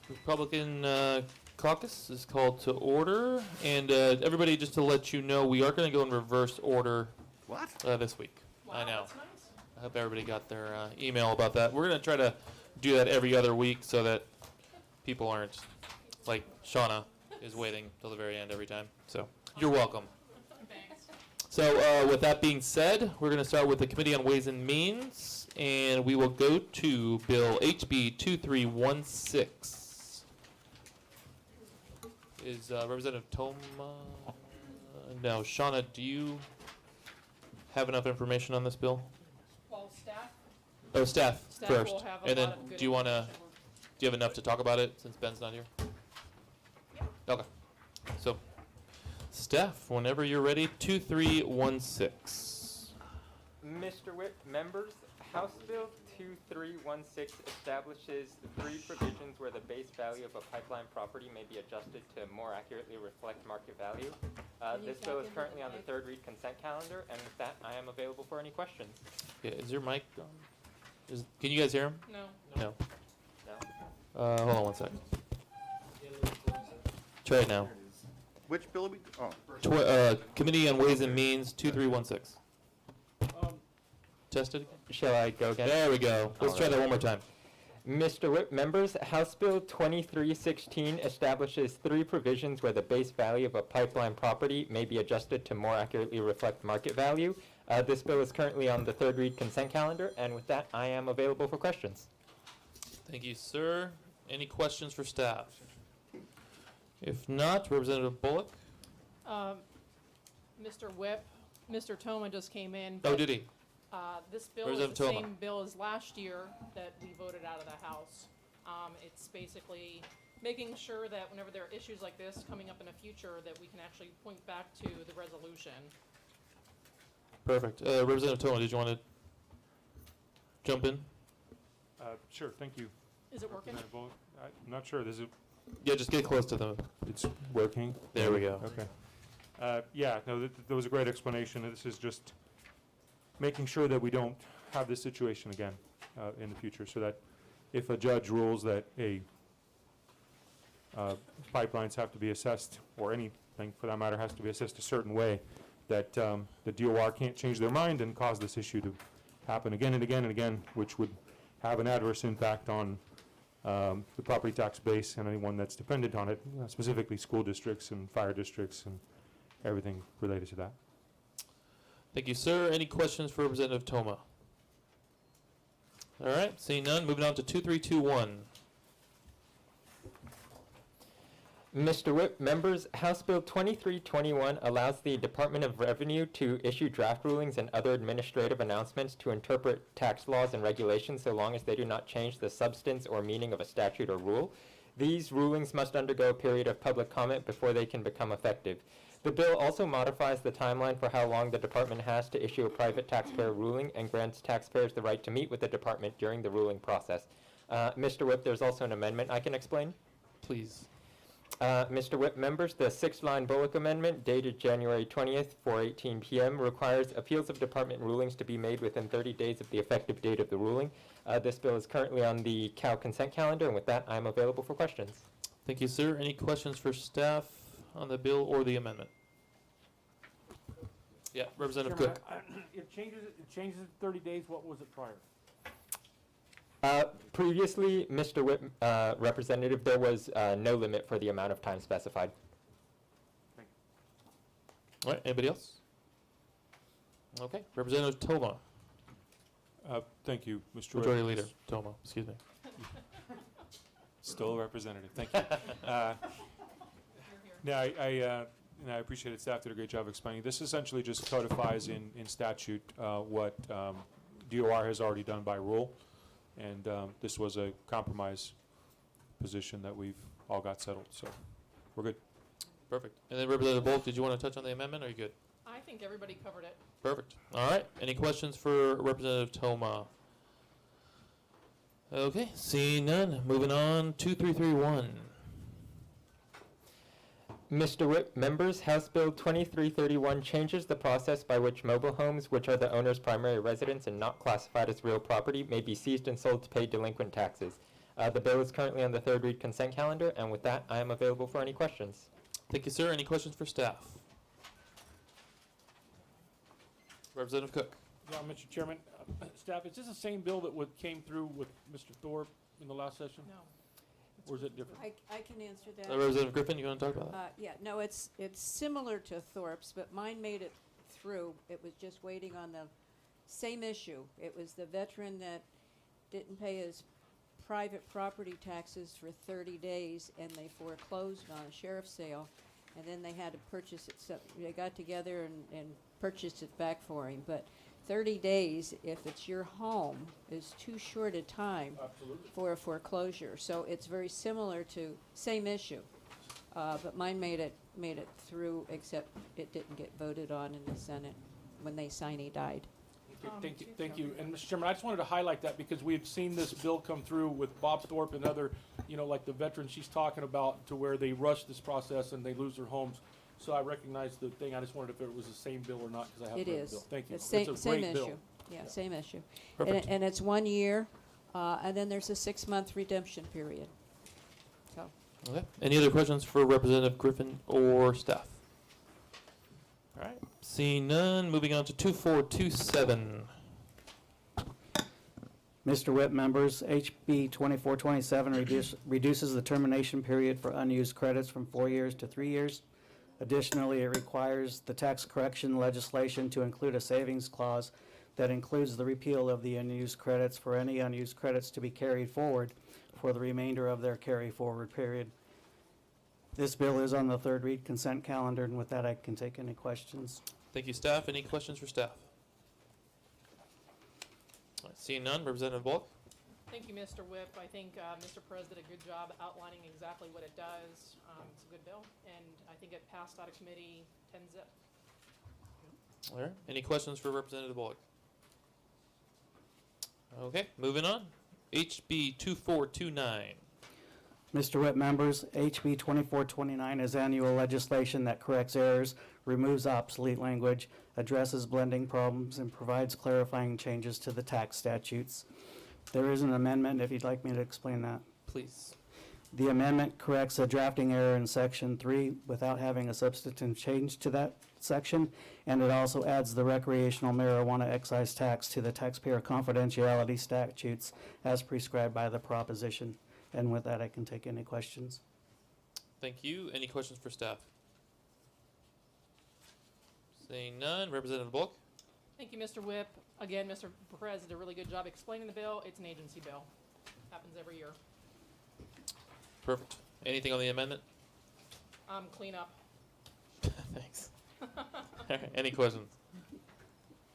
Republican Caucus is called to order, and everybody, just to let you know, we are going to go in reverse order. What? This week. Wow, I know. that's nice. I hope everybody got their email about that. We're going to try to do that every other week so that people aren't like Shauna is waiting till the very end every time. So you're welcome. Thanks. So with that being said, we're going to start with the Committee on Ways and Means, and we will go to Bill HB 2316. Is Representative Toma? No, Shauna, do you have enough information on this bill? Well, staff Oh, staff first, will have a and then lot of good do you want to? information. Do you have enough to talk about it since Ben's not here? Okay. So, staff, whenever you're ready, 2316. Mr. Whip, members, House Bill 2316 establishes the three provisions where the base value of a pipeline property may be adjusted to more accurately reflect market value. This bill is currently on the third read consent calendar, and with that, I am available for any questions. Yeah, is your mic on? Can you guys hear him? No. No. No? Hold on one second. Try it now. Which bill are we? Oh, Committee on Ways and Means 2316. Test it again. Shall I go again? There we go. Let's try that one more time. Mr. Whip, members, House Bill 2316 establishes three provisions where the base value of a pipeline property may be adjusted to more accurately reflect market value. This bill is currently on the third read consent calendar, and with that, I am available for questions. Thank you, sir. Any questions for staff? If not, Representative Bullock. Mr. Whip, Mr. Toma just came in. Oh, but, did he? This bill Where's is the Toma? same bill as last year that we voted out of the House. It's basically making sure that whenever there are issues like this coming up in the future, that we can actually point back to the resolution. Perfect. Representative Toma, did you want to jump in? Sure, thank you. Is it working? Representative Bullock. I'm not sure, Yeah, just get close to the. it's working? There we go. Okay. Yeah, no, that was a great explanation. This is just making sure that we don't have this situation again in the future, so that if a judge rules that pipelines have to be assessed, or anything for that matter has to be assessed a certain way, that the DOR can't change their mind and cause this issue to happen again and again and again, which would have an adverse impact on the property tax base and anyone that's dependent on it, specifically school districts and fire districts and everything related to that. Thank you, sir. Any questions for Representative Toma? All right, seeing none, moving on to 2321. Mr. Whip, members, House Bill 2321 allows the Department of Revenue to issue draft rulings and other administrative announcements to interpret tax laws and regulations so long as they do not change the substance or meaning of a statute or rule. These rulings must undergo a period of public comment before they can become effective. The bill also modifies the timeline for how long the department has to issue a private taxpayer ruling and grants taxpayers the right to meet with the department during the ruling process. Mr. Whip, there's also an amendment I can explain. Please. Mr. Whip, members, the six-line Bullock Amendment dated January 20th, 4:18 p.m. requires appeals of department rulings to be made within 30 days of the effective date of the ruling. This bill is currently on the Cal consent calendar, and with that, I'm available for questions. Thank you, sir. Any questions for staff on the bill or the amendment? Yeah, Representative Cook. It changes it to 30 days. What was it prior? Previously, Mr. Whip, Representative, there was no limit for the amount of time specified. All right, anybody else? Okay, Representative Toma, Thank you, Mr. Majority Whip. Leader Toma, excuse me. Still a representative, thank you. I appreciate it. Staff did a great job explaining. This essentially just codifies in statute what DOR has already done by rule, and this was a compromise position that we've all got settled, so we're good. Perfect. And then Representative Bullock, did you want to touch on the amendment, or are you good? I think everybody covered it. Perfect. All right, any questions for Representative Toma? Okay, seeing none, moving on, 2331. Mr. Whip, members, House Bill 2331 changes the process by which mobile homes, which are the owner's primary residence and not classified as real property, may be seized and sold to pay delinquent taxes. The bill is currently on the third read consent calendar, and with that, I am available for any questions. Thank you, sir. Any questions for staff? Representative Cook. Yeah, Mr. Chairman, staff, is this the same bill that came through with Mr. Thorpe in the last session? No. Or is it different? I can answer that. Representative Griffin, you want to talk about that? Yeah, no, it's similar to Thorpe's, but mine made it through. It was just waiting on the same issue. It was the veteran that didn't pay his private property taxes for 30 days, and they foreclosed on a sheriff's sale, and then they had to purchase it. So they got together and purchased it back for him. But 30 days, if it's your home, is too short a time Absolutely. for a foreclosure. So it's very similar to, same issue. But mine made it through, except it didn't get voted on in the Senate when they signed he died. Okay, thank you. And Mr. Chairman, I just wanted to highlight that because we had seen this bill come through with Bob Thorpe and other, like the veterans she's talking about, to where they rush this process and they lose their homes. So I recognize the thing. I just wondered if it was the same bill or not, because I haven't It read the is. bill. Thank you. It's same a great bill. issue. Yeah, same issue. Perfect. And it's 1 year, and then there's a 6-month redemption period. So, Okay. Any other questions for Representative Griffin or staff? All right. Seeing none, moving on to 2427. Mr. Whip, members, HB 2427 reduces the termination period for unused credits from 4 years to 3 years. Additionally, it requires the tax correction legislation to include a savings clause that includes the repeal of the unused credits for any unused credits to be carried forward for the remainder of their carry-forward period. This bill is on the third read consent calendar, and with that, I can take any questions. Thank you, staff. Any questions for staff? All right, seeing none, Representative Bullock. Thank you, Mr. Whip. I think Mr. Perez did a good job outlining exactly what it does. It's a good bill, and I think it passed out of committee 10-zip. All right. Any questions for Representative Bullock? Okay, moving on. HB 2429. Mr. Whip, members, HB 2429 is annual legislation that corrects errors, removes obsolete language, addresses blending problems, and provides clarifying changes to the tax statutes. There is an amendment, if you'd like me to explain that. Please. The amendment corrects a drafting error in Section 3 without having a substantive change to that section, and it also adds the recreational marijuana excise tax to the taxpayer confidentiality statutes as prescribed by the proposition. And with that, I can take any questions. Thank you. Any questions for staff? Seeing none, Representative Bullock. Thank you, Mr. Whip. Again, Mr. Perez did a really good job explaining the bill. It's an agency bill. Happens every year. Perfect. Anything on the amendment? Clean up. Thanks. All right, any questions?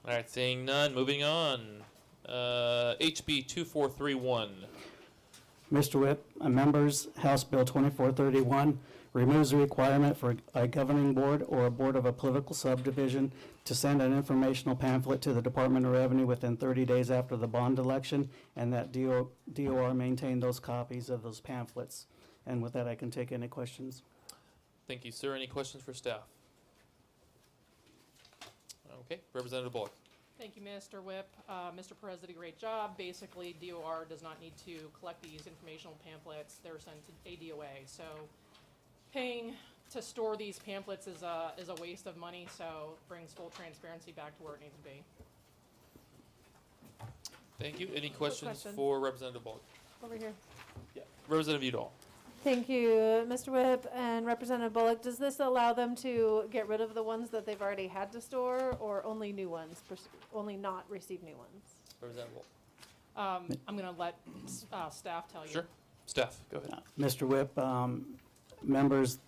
All right, seeing none, moving on. HB 2431. Mr. Whip, members, House Bill 2431 removes the requirement for a governing board or a board of a political subdivision to send an informational pamphlet to the Department of Revenue within 30 days after the bond election, and that DOR maintain those copies of those pamphlets. And with that, I can take any questions. Thank you, sir. Any questions for staff? Okay, Representative Bullock. Thank you, Mr. Whip. Mr. Perez did a great job. Basically, DOR does not need to collect these informational pamphlets. They're sent to ADOA. So paying to store these pamphlets is a waste of money, so it brings full transparency back to where it needs to be. Thank you. Any questions question. for Representative Bullock? Over here. Representative Udall. Thank you, Mr. Whip and Representative Bullock. Does this allow them to get rid of the ones that they've already had to store, or only new ones, only not receive new ones? Representative Bullock. I'm going to let staff tell you. Sure. Staff, go ahead. Mr. Whip, members,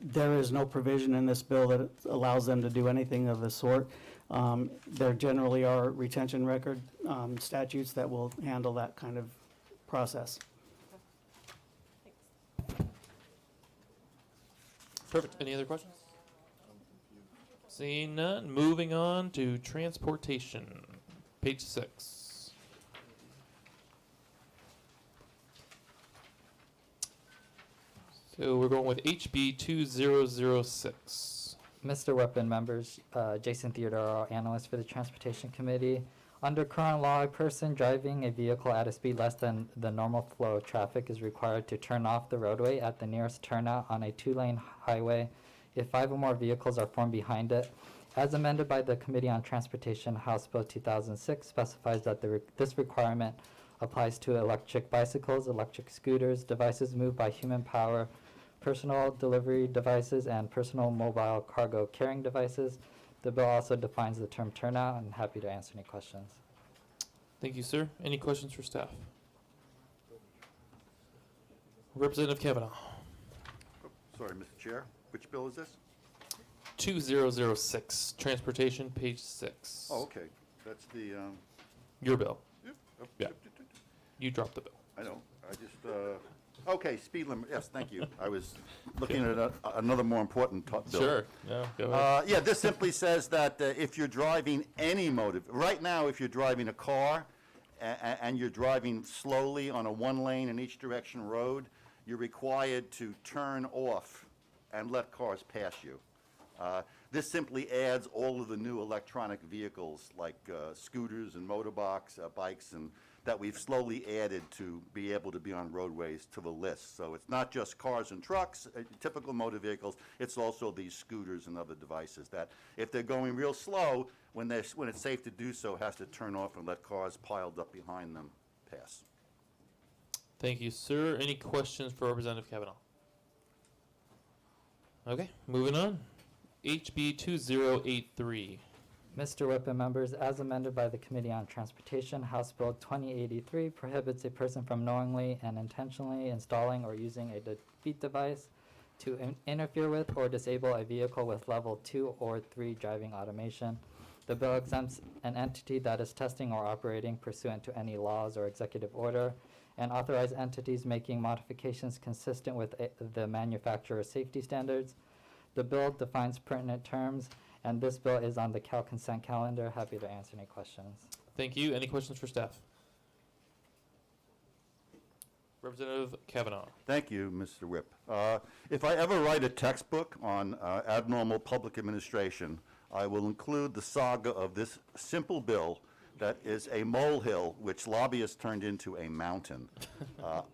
there is no provision in this bill that allows them to do anything of the sort. There generally are retention record statutes that will handle that kind of process. Perfect. Any other questions? Seeing none, moving on to transportation. Page 6. So we're going with HB 2006. Mr. Whip and members, Jason Theodore, analyst for the Transportation Committee. Under current law, a person driving a vehicle at a speed less than the normal flow of traffic is required to turn off the roadway at the nearest turnout on a two-lane highway if 5 or more vehicles are formed behind it. As amended by the Committee on Transportation, House Bill 2006 specifies that this requirement applies to electric bicycles, electric scooters, devices moved by human power, personal delivery devices, and personal mobile cargo carrying devices. The bill also defines the term turnout. I'm happy to answer any questions. Thank you, sir. Any questions for staff? Representative Kavanaugh. Oh, sorry, Mr. Chair. Which bill is this? 2006, Transportation, page 6. Oh, okay. That's the, Your bill. yep, Yeah. You dropped the bill. I know. I just, okay, speed limit. Yes, thank you. I was looking at another more important bill. Sure. No, go ahead. Yeah, this simply says that if you're driving any right now, if you're driving a car and you're driving slowly on a one-lane in each direction road, you're required to turn off and let cars pass you. This simply adds all of the new electronic vehicles like scooters and motorbikes, bikes, and that we've slowly added to be able to be on roadways to the list. So it's not just cars and trucks, typical motor vehicles, it's also these scooters and other devices that if they're going real slow, when it's safe to do so, has to turn off and let cars piled up behind them pass. Thank you, sir. Any questions for Representative Kavanaugh? Okay, moving on. HB 2083. Mr. Whip and members, as amended by the Committee on Transportation, House Bill 2083 prohibits a person from knowingly and intentionally installing or using a defeat device to interfere with or disable a vehicle with level 2 or 3 driving automation. The bill exempts an entity that is testing or operating pursuant to any laws or executive order and authorize entities making modifications consistent with the manufacturer's safety standards. The bill defines pertinent terms, and this bill is on the Cal consent calendar. Happy to answer any questions. Thank you. Any questions for staff? Representative Kavanaugh. Thank you, Mr. Whip. If I ever write a textbook on abnormal public administration, I will include the saga of this simple bill that is a molehill which lobbyists turned into a mountain.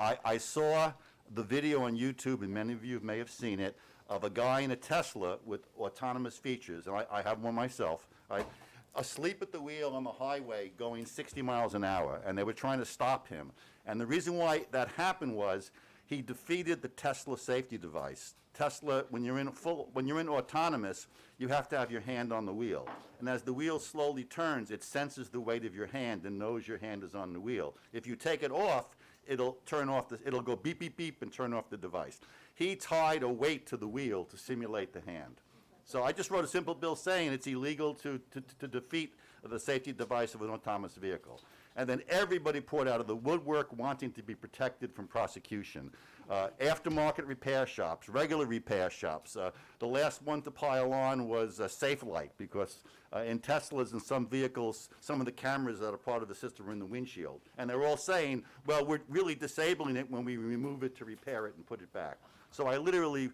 I saw the video on YouTube, and many of you may have seen it, of a guy in a Tesla with autonomous features, and I have one myself, right, asleep at the wheel on the highway going 60 miles an hour, and they were trying to stop him. And the reason why that happened was he defeated the Tesla safety device. Tesla, when you're in autonomous, you have to have your hand on the wheel. And as the wheel slowly turns, it senses the weight of your hand and knows your hand is on the wheel. If you take it off, it'll turn off it'll go beep, beep, beep, and turn off the device. He tied a weight to the wheel to simulate the hand. So I just wrote a simple bill saying it's illegal to defeat the safety device of an autonomous vehicle. And then everybody poured out of the woodwork wanting to be protected from prosecution. Aftermarket repair shops, regular repair shops. The last one to pile on was SafeLight, because in Teslas and some vehicles, some of the cameras that are part of the system are in the windshield. And they're all saying, well, we're really disabling it when we remove it to repair it and put it back. So I literally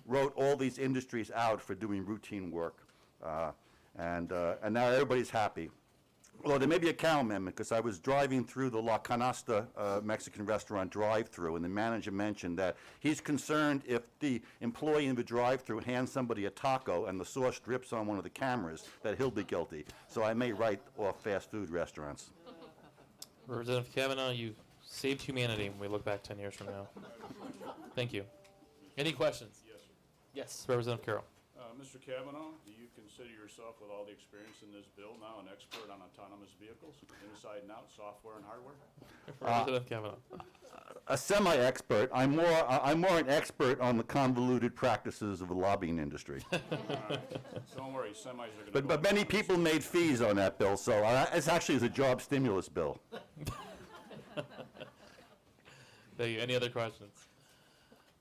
wrote all these industries out for doing routine work. And now everybody's happy. Well, there may be a cow amendment, because I was driving through the La Canasta Mexican restaurant drive-through, and the manager mentioned that he's concerned if the employee in the drive-through hands somebody a taco and the sauce drips on one of the cameras, that he'll be guilty. So I may write off fast food restaurants. Representative Kavanaugh, you saved humanity when we look back 10 years from now. Thank you. Any questions? Yes, sir. Yes, Representative Carroll. Mr. Kavanaugh, do you consider yourself, with all the experience in this bill now, an expert on autonomous vehicles, inside and out, software and hardware? Representative Kavanaugh. A semi-expert. I'm more an expert on the convoluted practices of the lobbying industry. Don't worry, semis are going to But many people made fees on that bill, so it's actually a job stimulus bill. Thank you. Any other questions?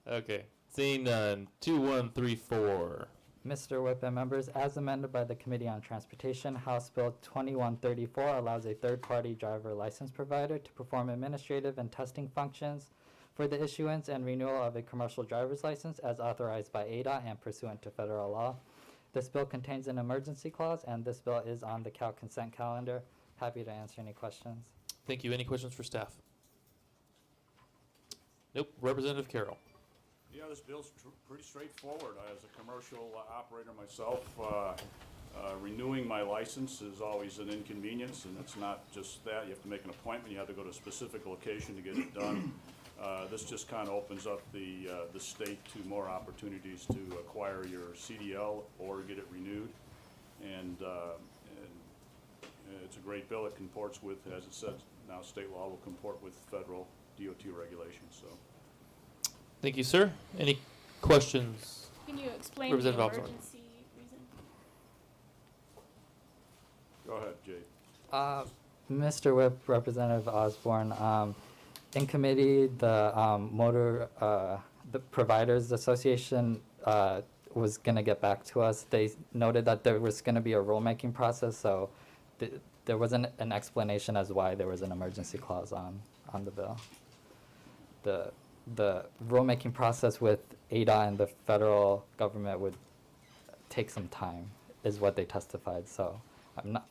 Okay. Seeing none. 2134. Mr. Whip and members, as amended by the Committee on Transportation, House Bill 2134 allows a third-party driver license provider to perform administrative and testing functions for the issuance and renewal of a commercial driver's license as authorized by ADA and pursuant to federal law. This bill contains an emergency clause, and this bill is on the Cal consent calendar. Happy to answer any questions. Thank you. Any questions for staff? Nope. Representative Carroll. Yeah, this bill's pretty straightforward. As a commercial operator myself, renewing my license is always an inconvenience, and it's not just that. You have to make an appointment. You have to go to a specific location to get it done. This just kind of opens up the state to more opportunities to acquire your CDL or get it renewed. And it's a great bill. It comports with, as it says, now state law will comport with federal DOT regulations, so. Thank you, sir. Any questions? Can you explain the Representative Osborne. emergency reason? Go ahead, Jade. Mr. Whip, Representative Osborne, in committee, the Providers Association was going to get back to us. They noted that there was going to be a rulemaking process, so there wasn't an explanation as why there was an emergency clause on the bill. The rulemaking process with ADOT and the federal government would take some time, is what they testified. So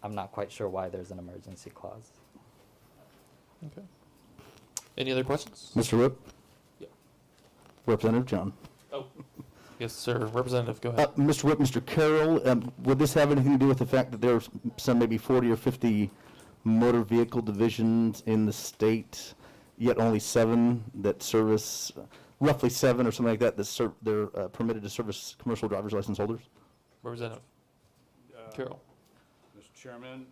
I'm not quite sure why there's an emergency clause. Okay. Any other questions? Mr. Whip? Yeah. Representative John. Oh, yes, sir. Representative, go ahead. Mr. Whip, Mr. Carroll, would this have anything to do with the fact that there's some maybe 40 or 50 motor vehicle divisions in the state, yet only 7 that service, roughly 7 or something like that, they're permitted to service commercial driver's license holders? Representative Carroll. Mr. Chairman,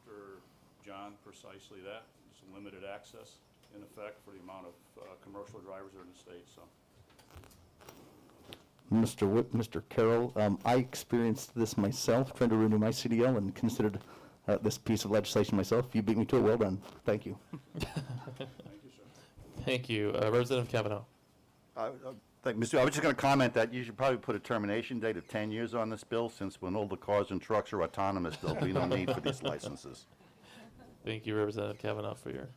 Mr. John, precisely that. It's limited access, in effect, for the amount of commercial drivers that are in the state, so. Mr. Whip, Mr. Carroll, I experienced this myself, trying to renew my CDL, and considered this piece of legislation myself. You beat me to it. Well done. Thank you. Thank you, sir. Thank you. Representative Kavanaugh. I was just going to comment that you should probably put a termination date of 10 years on this bill, since when all the cars and trucks are autonomous, there'll be no need for these licenses. Thank you, Representative Kavanaugh, for your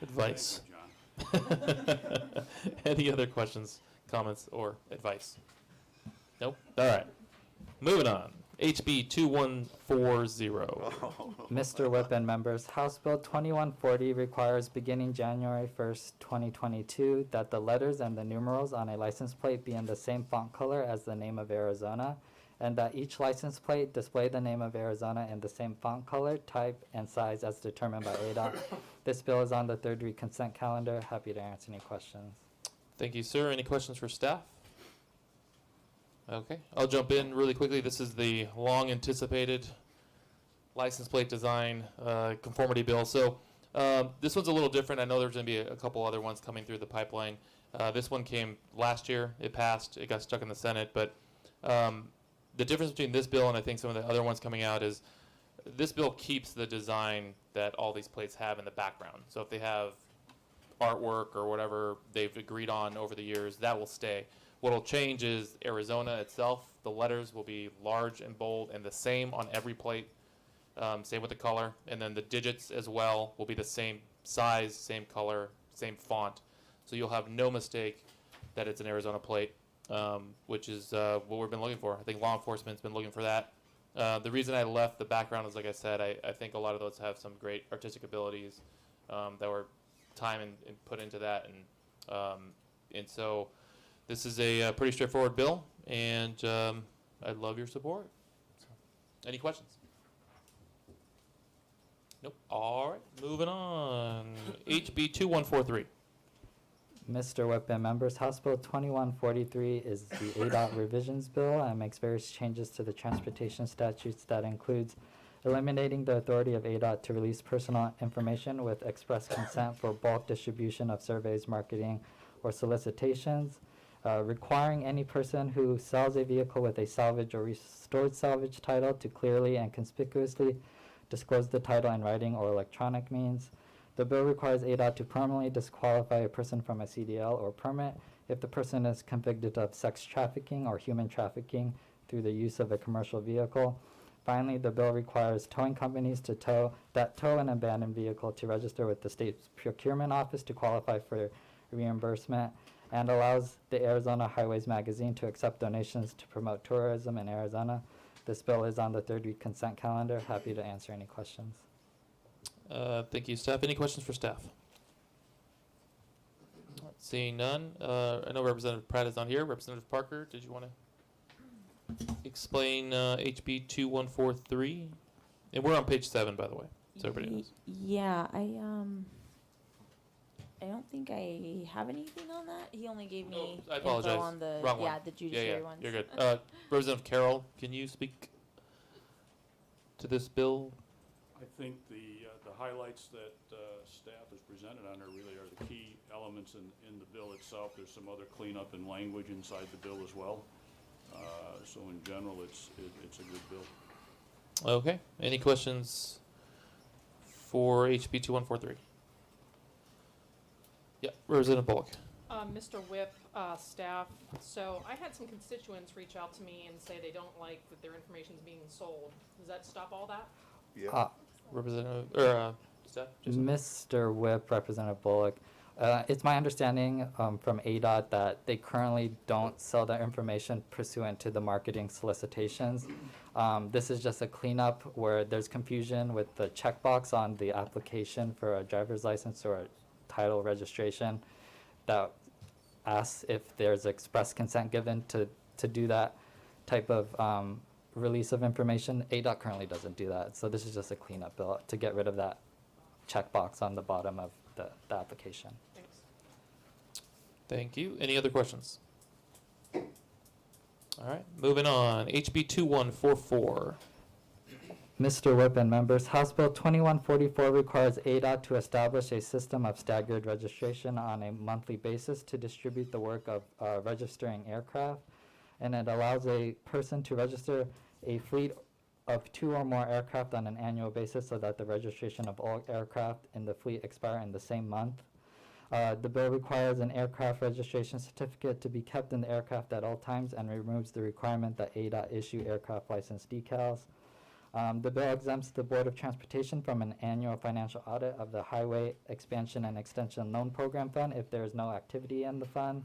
advice. Thank you, John. Any other questions, comments, or advice? Nope. All right. Moving on. HB 2140. Mr. Whip and members, House Bill 2140 requires beginning January 1st, 2022, that the letters and the numerals on a license plate be in the same font color as the name of Arizona, and that each license plate display the name of Arizona in the same font color, type, and size as determined by ADOT. This bill is on the third read consent calendar. Happy to answer any questions. Thank you, sir. Any questions for staff? Okay, I'll jump in really quickly. This is the long-anticipated license plate design conformity bill. So this one's a little different. I know there's going to be a couple other ones coming through the pipeline. This one came last year. It passed. It got stuck in the Senate. But the difference between this bill and I think some of the other ones coming out is this bill keeps the design that all these plates have in the background. So if they have artwork or whatever they've agreed on over the years, that will stay. What will change is Arizona itself. The letters will be large and bold and the same on every plate, same with the color. And then the digits as well will be the same size, same color, same font. So you'll have no mistake that it's an Arizona plate, which is what we've been looking for. I think law enforcement's been looking for that. The reason I left the background is, like I said, I think a lot of those have some great artistic abilities that were time and put into that. And so this is a pretty straightforward bill, and I'd love your support. So, any questions? Nope. All right, moving on. HB 2143. Mr. Whip and members, House Bill 2143 is the ADOT revisions bill and makes various changes to the transportation statutes that includes eliminating the authority of ADOT to release personal information with express consent for bulk distribution of surveys, marketing, or solicitations, requiring any person who sells a vehicle with a salvage or restored salvage title to clearly and conspicuously disclose the title in writing or electronic means. The bill requires ADOT to permanently disqualify a person from a CDL or permit if the person is convicted of sex trafficking or human trafficking through the use of a commercial vehicle. Finally, the bill requires towing companies to tow an abandoned vehicle to register with the state's procurement office to qualify for reimbursement, and allows the Arizona Highways Magazine to accept donations to promote tourism in Arizona. This bill is on the third read consent calendar. Happy to answer any questions. Thank you, staff. Any questions for staff? Seeing none, I know Representative Pratt is not here. Representative Parker, did you want to explain HB 2143? And we're on page 7, by the way, so everybody knows. Yeah, I don't think I have anything on that. He only gave me I info apologize. on the Wrong one. the judiciary ones. You're good. Representative Carroll, can you speak to this bill? I think the highlights that staff has presented on there really are the key elements in the bill itself. There's some other cleanup in language inside the bill as well. So in general, it's a good bill. Okay. Any questions for HB 2143? Yeah, Representative Bullock. Mr. Whip, staff, so I had some constituents reach out to me and say they don't like that their information's being sold. Does that stop all that? Yeah. Representative, or staff? Jason? Mr. Whip, Representative Bullock, it's my understanding from ADOT that they currently don't sell their information pursuant to the marketing solicitations. This is just a cleanup where there's confusion with the checkbox on the application for a driver's license or a title registration that asks if there's express consent given to do that type of release of information. ADOT currently doesn't do that, so this is just a cleanup bill to get rid of that checkbox on the bottom of the application. Thanks. Thank you. Any other questions? All right, moving on. HB 2144. Mr. Whip and members, House Bill 2144 requires ADOT to establish a system of staggered registration on a monthly basis to distribute the work of registering aircraft, and it allows a person to register a fleet of 2 or more aircraft on an annual basis so that the registration of all aircraft in the fleet expire in the same month. The bill requires an aircraft registration certificate to be kept in the aircraft at all times and removes the requirement that ADOT issue aircraft license decals. The bill exempts the Board of Transportation from an annual financial audit of the Highway Expansion and Extension Loan Program Fund if there is no activity in the fund,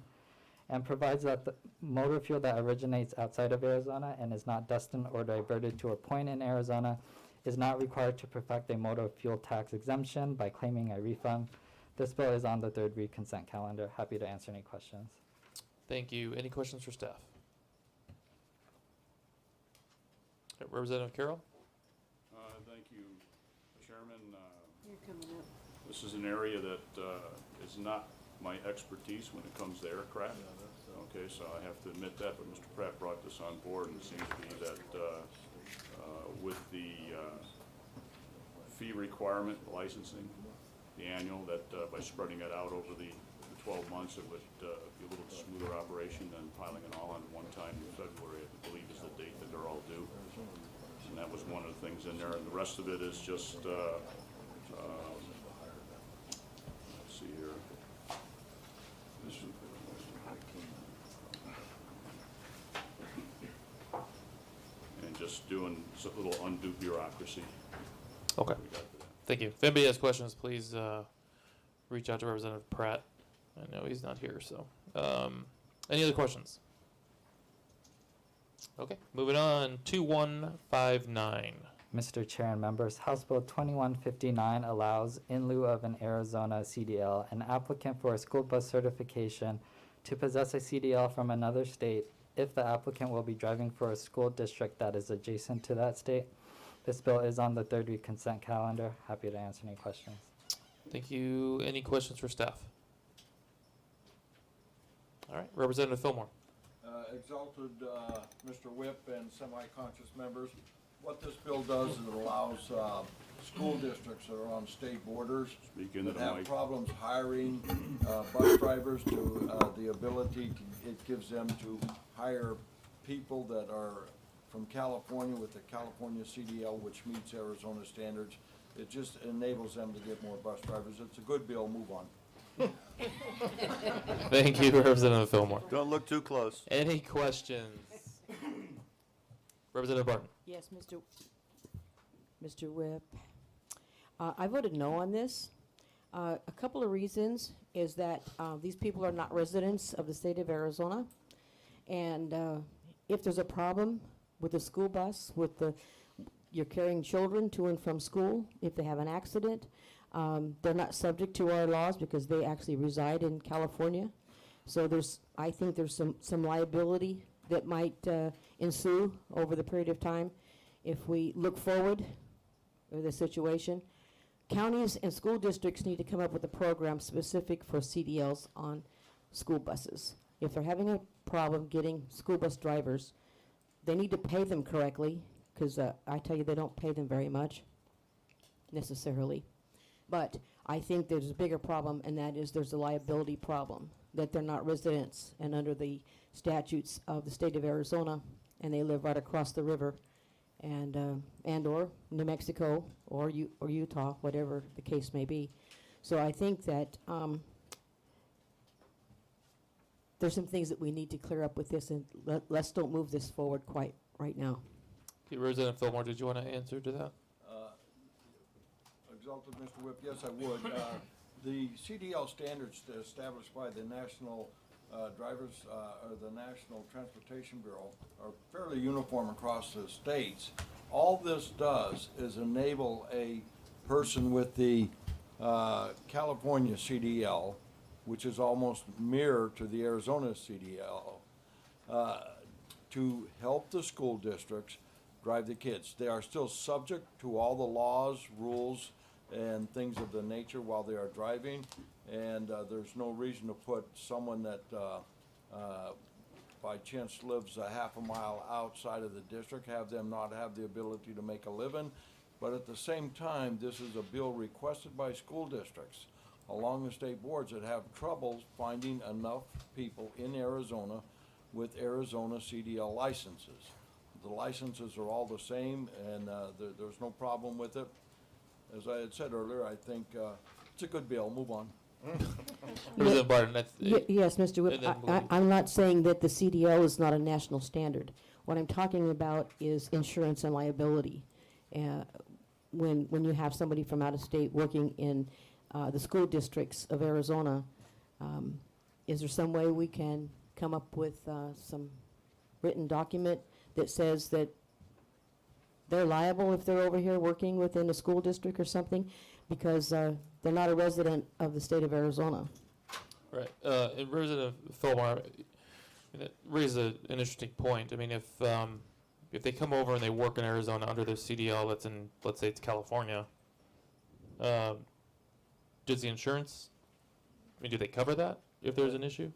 and provides that the motor fuel that originates outside of Arizona and is not destined or diverted to a point in Arizona is not required to perfect a motor fuel tax exemption by claiming a refund. This bill is on the 3rd read consent calendar. Happy to answer any questions. Thank you. Any questions for staff? Okay, Representative Carroll? Thank you, Chairman. You're coming up. This is an area that is not my expertise when it comes to aircraft. Okay, so I have to admit that, but Mr. Pratt brought this on board, and it seems to be that with the fee requirement, licensing, the annual, that by spreading it out over the 12 months, it would be a little smoother operation than piling it all on one time in February, I believe is the date that they're all due. And that was one of the things in there, and the rest of it is just, let's see here. This is- and just doing a little undue bureaucracy. Okay. We got to that. Thank you. If anybody has questions, please reach out to Representative Pratt. I know he's not here, so. Any other questions? Okay, moving on. 2159. Mr. Chair and members, House Bill 2159 allows, in lieu of an Arizona CDL, an applicant for a school bus certification to possess a CDL from another state if the applicant will be driving for a school district that is adjacent to that state. This bill is on the 3rd read consent calendar. Happy to answer any questions. Thank you. Any questions for staff? All right, Representative Fillmore. Exalted Mr. Whip and semi-conscious members, what this bill does is it allows school districts that are on state borders Speak into that the have mic. problems hiring bus drivers to the ability to, it gives them to hire people that are from California with the California CDL, which meets Arizona standards. It just enables them to get more bus drivers. It's a good bill. Move on. Thank you, Representative Fillmore. Don't look too close. Any questions? Representative Barton. Yes, Mr. Whip. I voted no on this. A couple of reasons is that these people are not residents of the state of Arizona. And if there's a problem with the school bus, with the, you're carrying children to and from school, if they have an accident, they're not subject to our laws because they actually reside in California. So I think there's some liability that might ensue over the period of time if we look forward with the situation. Counties and school districts need to come up with a program specific for CDLs on school buses. If they're having a problem getting school bus drivers, they need to pay them correctly, because I tell you, they don't pay them very much, necessarily. But I think there's a bigger problem, and that is there's a liability problem, that they're not residents, and under the statutes of the state of Arizona, and they live right across the river, and or New Mexico, or Utah, whatever the case may be. So I think that there's some things that we need to clear up with this, and let's don't move this forward quite right now. Okay, Representative Fillmore, did you want to answer to that? Exalted Mr. Whip, yes, I would. The CDL standards established by the National or the National Transportation Bureau are fairly uniform across the states. All this does is enable a person with the California CDL, which is almost mirror to the Arizona CDL, to help the school districts drive the kids. They are still subject to all the laws, rules, and things of the nature while they are driving, and there's no reason to put someone that by chance lives a half a mile outside of the district, have them not have the ability to make a living. But at the same time, this is a bill requested by school districts along the state boards that have trouble finding enough people in Arizona with Arizona CDL licenses. The licenses are all the same, and there's no problem with it. As I had said earlier, I think it's a good bill. Move on. Representative Barton, Yes, Mr. Whip, and then I'm not saying that the CDL is not a national standard. What I'm talking about is insurance and liability. When you have somebody from out of state working in the school districts of Arizona, is there some way we can come up with some written document that says that they're liable if they're over here working within a school district or something, because they're not a resident of the state of Arizona? Right. And Representative Fillmore, it raises an interesting point. I mean, if they come over and they work in Arizona under their CDL that's in, let's say it's California, does the insurance, I mean, do they cover that if there's an issue?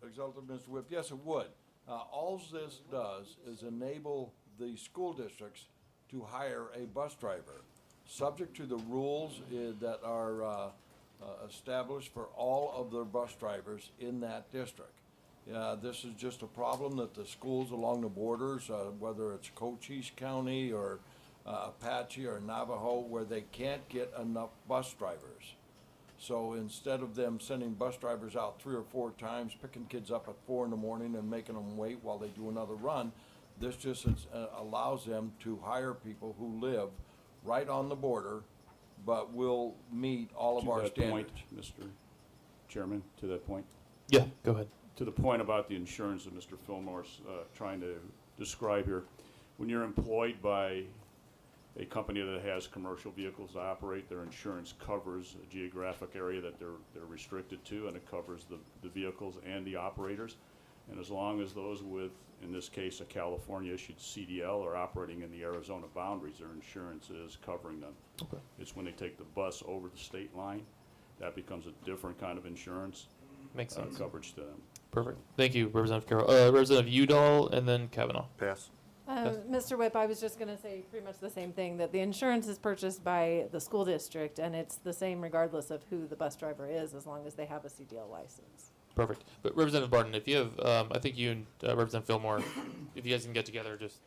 Exalted Mr. Whip, yes, it would. All this does is enable the school districts to hire a bus driver, subject to the rules that are established for all of their bus drivers in that district. This is just a problem that the schools along the borders, whether it's Cochise County or Apache or Navajo, where they can't get enough bus drivers. So instead of them sending bus drivers out 3 or 4 times, picking kids up at 4 in the morning and making them wait while they do another run, this just allows them to hire people who live right on the border, but will meet all of our standards. To that point, Mr. Chairman, to that point. Yeah, go ahead. To the point about the insurance that Mr. Fillmore's trying to describe here, when you're employed by a company that has commercial vehicles to operate, their insurance covers a geographic area that they're restricted to, and it covers the vehicles and the operators. And as long as those with, in this case, a California-issued CDL are operating in the Arizona boundaries, their insurance is covering them. Okay. It's when they take the bus over the state line, that becomes a different kind of insurance Makes sense. coverage to them. Perfect. Thank you, Representative Carroll. Representative Udall and then Kavanaugh. Pass. Mr. Whip, I was just going to say pretty much the same thing, that the insurance is purchased by the school district, and it's the same regardless of who the bus driver is, as long as they have a CDL license. Perfect. But Representative Barton, if you have, I think you and Representative Fillmore, if you guys can get together, just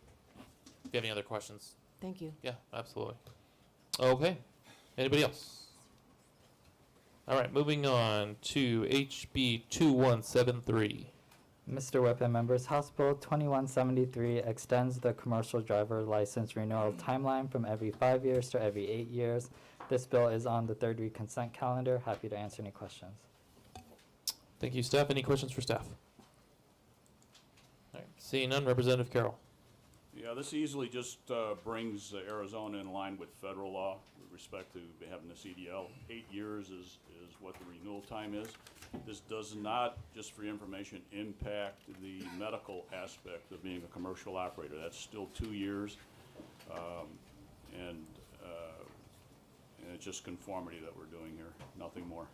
if you have any other questions. Thank you. Yeah, absolutely. Okay. Anybody else? All right, moving on to HB 2173. Mr. Whip and members, House Bill 2173 extends the commercial driver license renewal timeline from every 5 years to every 8 years. This bill is on the third read consent calendar. Happy to answer any questions. Thank you, staff. Any questions for staff? All right, seeing none, Representative Carroll. Yeah, this easily just brings Arizona in line with federal law with respect to having the CDL. 8 years is what the renewal time is. This does not, just for your information, impact the medical aspect of being a commercial operator. That's still 2 years. And it's just conformity that we're doing here, nothing more.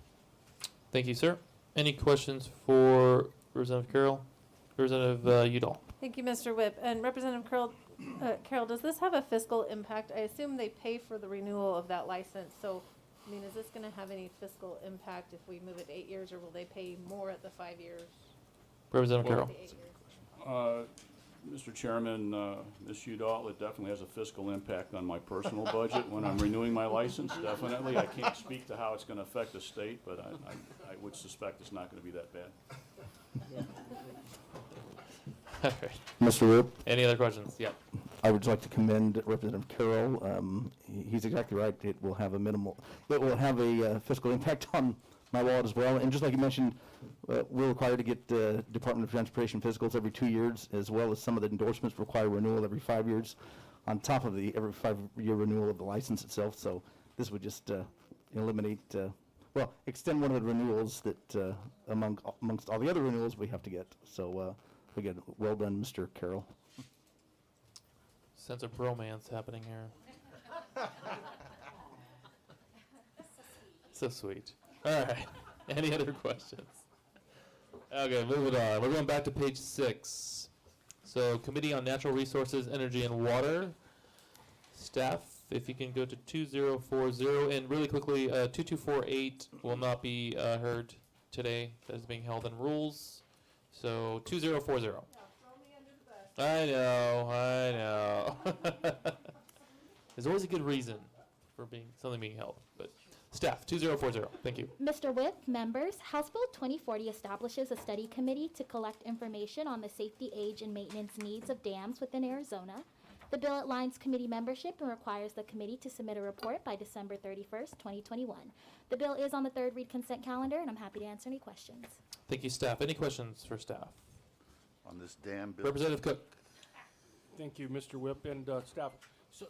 Thank you, sir. Any questions for Representative Carroll? Representative Udall. Thank you, Mr. Whip. And Representative Carroll, does this have a fiscal impact? I assume they pay for the renewal of that license. So, I mean, is this going to have any fiscal impact if we move it 8 years, or will they pay more at the 5 years? Representative or Carroll. the 8 years? Mr. Chairman, Ms. Udall, it definitely has a fiscal impact on my personal budget when I'm renewing my license, definitely. I can't speak to how it's going to affect the state, but I would suspect it's not going to be that bad. All right. Mr. Whip, Any other questions? Yeah. I would like to commend Representative Carroll. He's exactly right. It will have a fiscal impact on my wallet as well. And just like you mentioned, we're required to get Department of Transportation physicals every 2 years, as well as some of the endorsements require renewal every 5 years, on top of the every 5-year renewal of the license itself. So this would just eliminate, extend one of the renewals that amongst all the other renewals we have to get. So again, well done, Mr. Carroll. Sense of bromance happening here. So sweet. All right. Any other questions? Okay, moving on. We're going back to page 6. So, Committee on Natural Resources, Energy, and Water. Staff, if you can go to 2040. And really quickly, 2248 will not be heard today. That is being held in rules. So, 2040. I know. There's always a good reason for something being held. But staff, 2040. Thank you. Mr. Whip, members, House Bill 2040 establishes a study committee to collect information on the safety, age, and maintenance needs of dams within Arizona. The bill outlines committee membership and requires the committee to submit a report by December 31st, 2021. The bill is on the third read consent calendar, and I'm happy to answer any questions. Thank you, staff. Any questions for staff? On this damn bill. Representative Cook. Thank you, Mr. Whip and staff.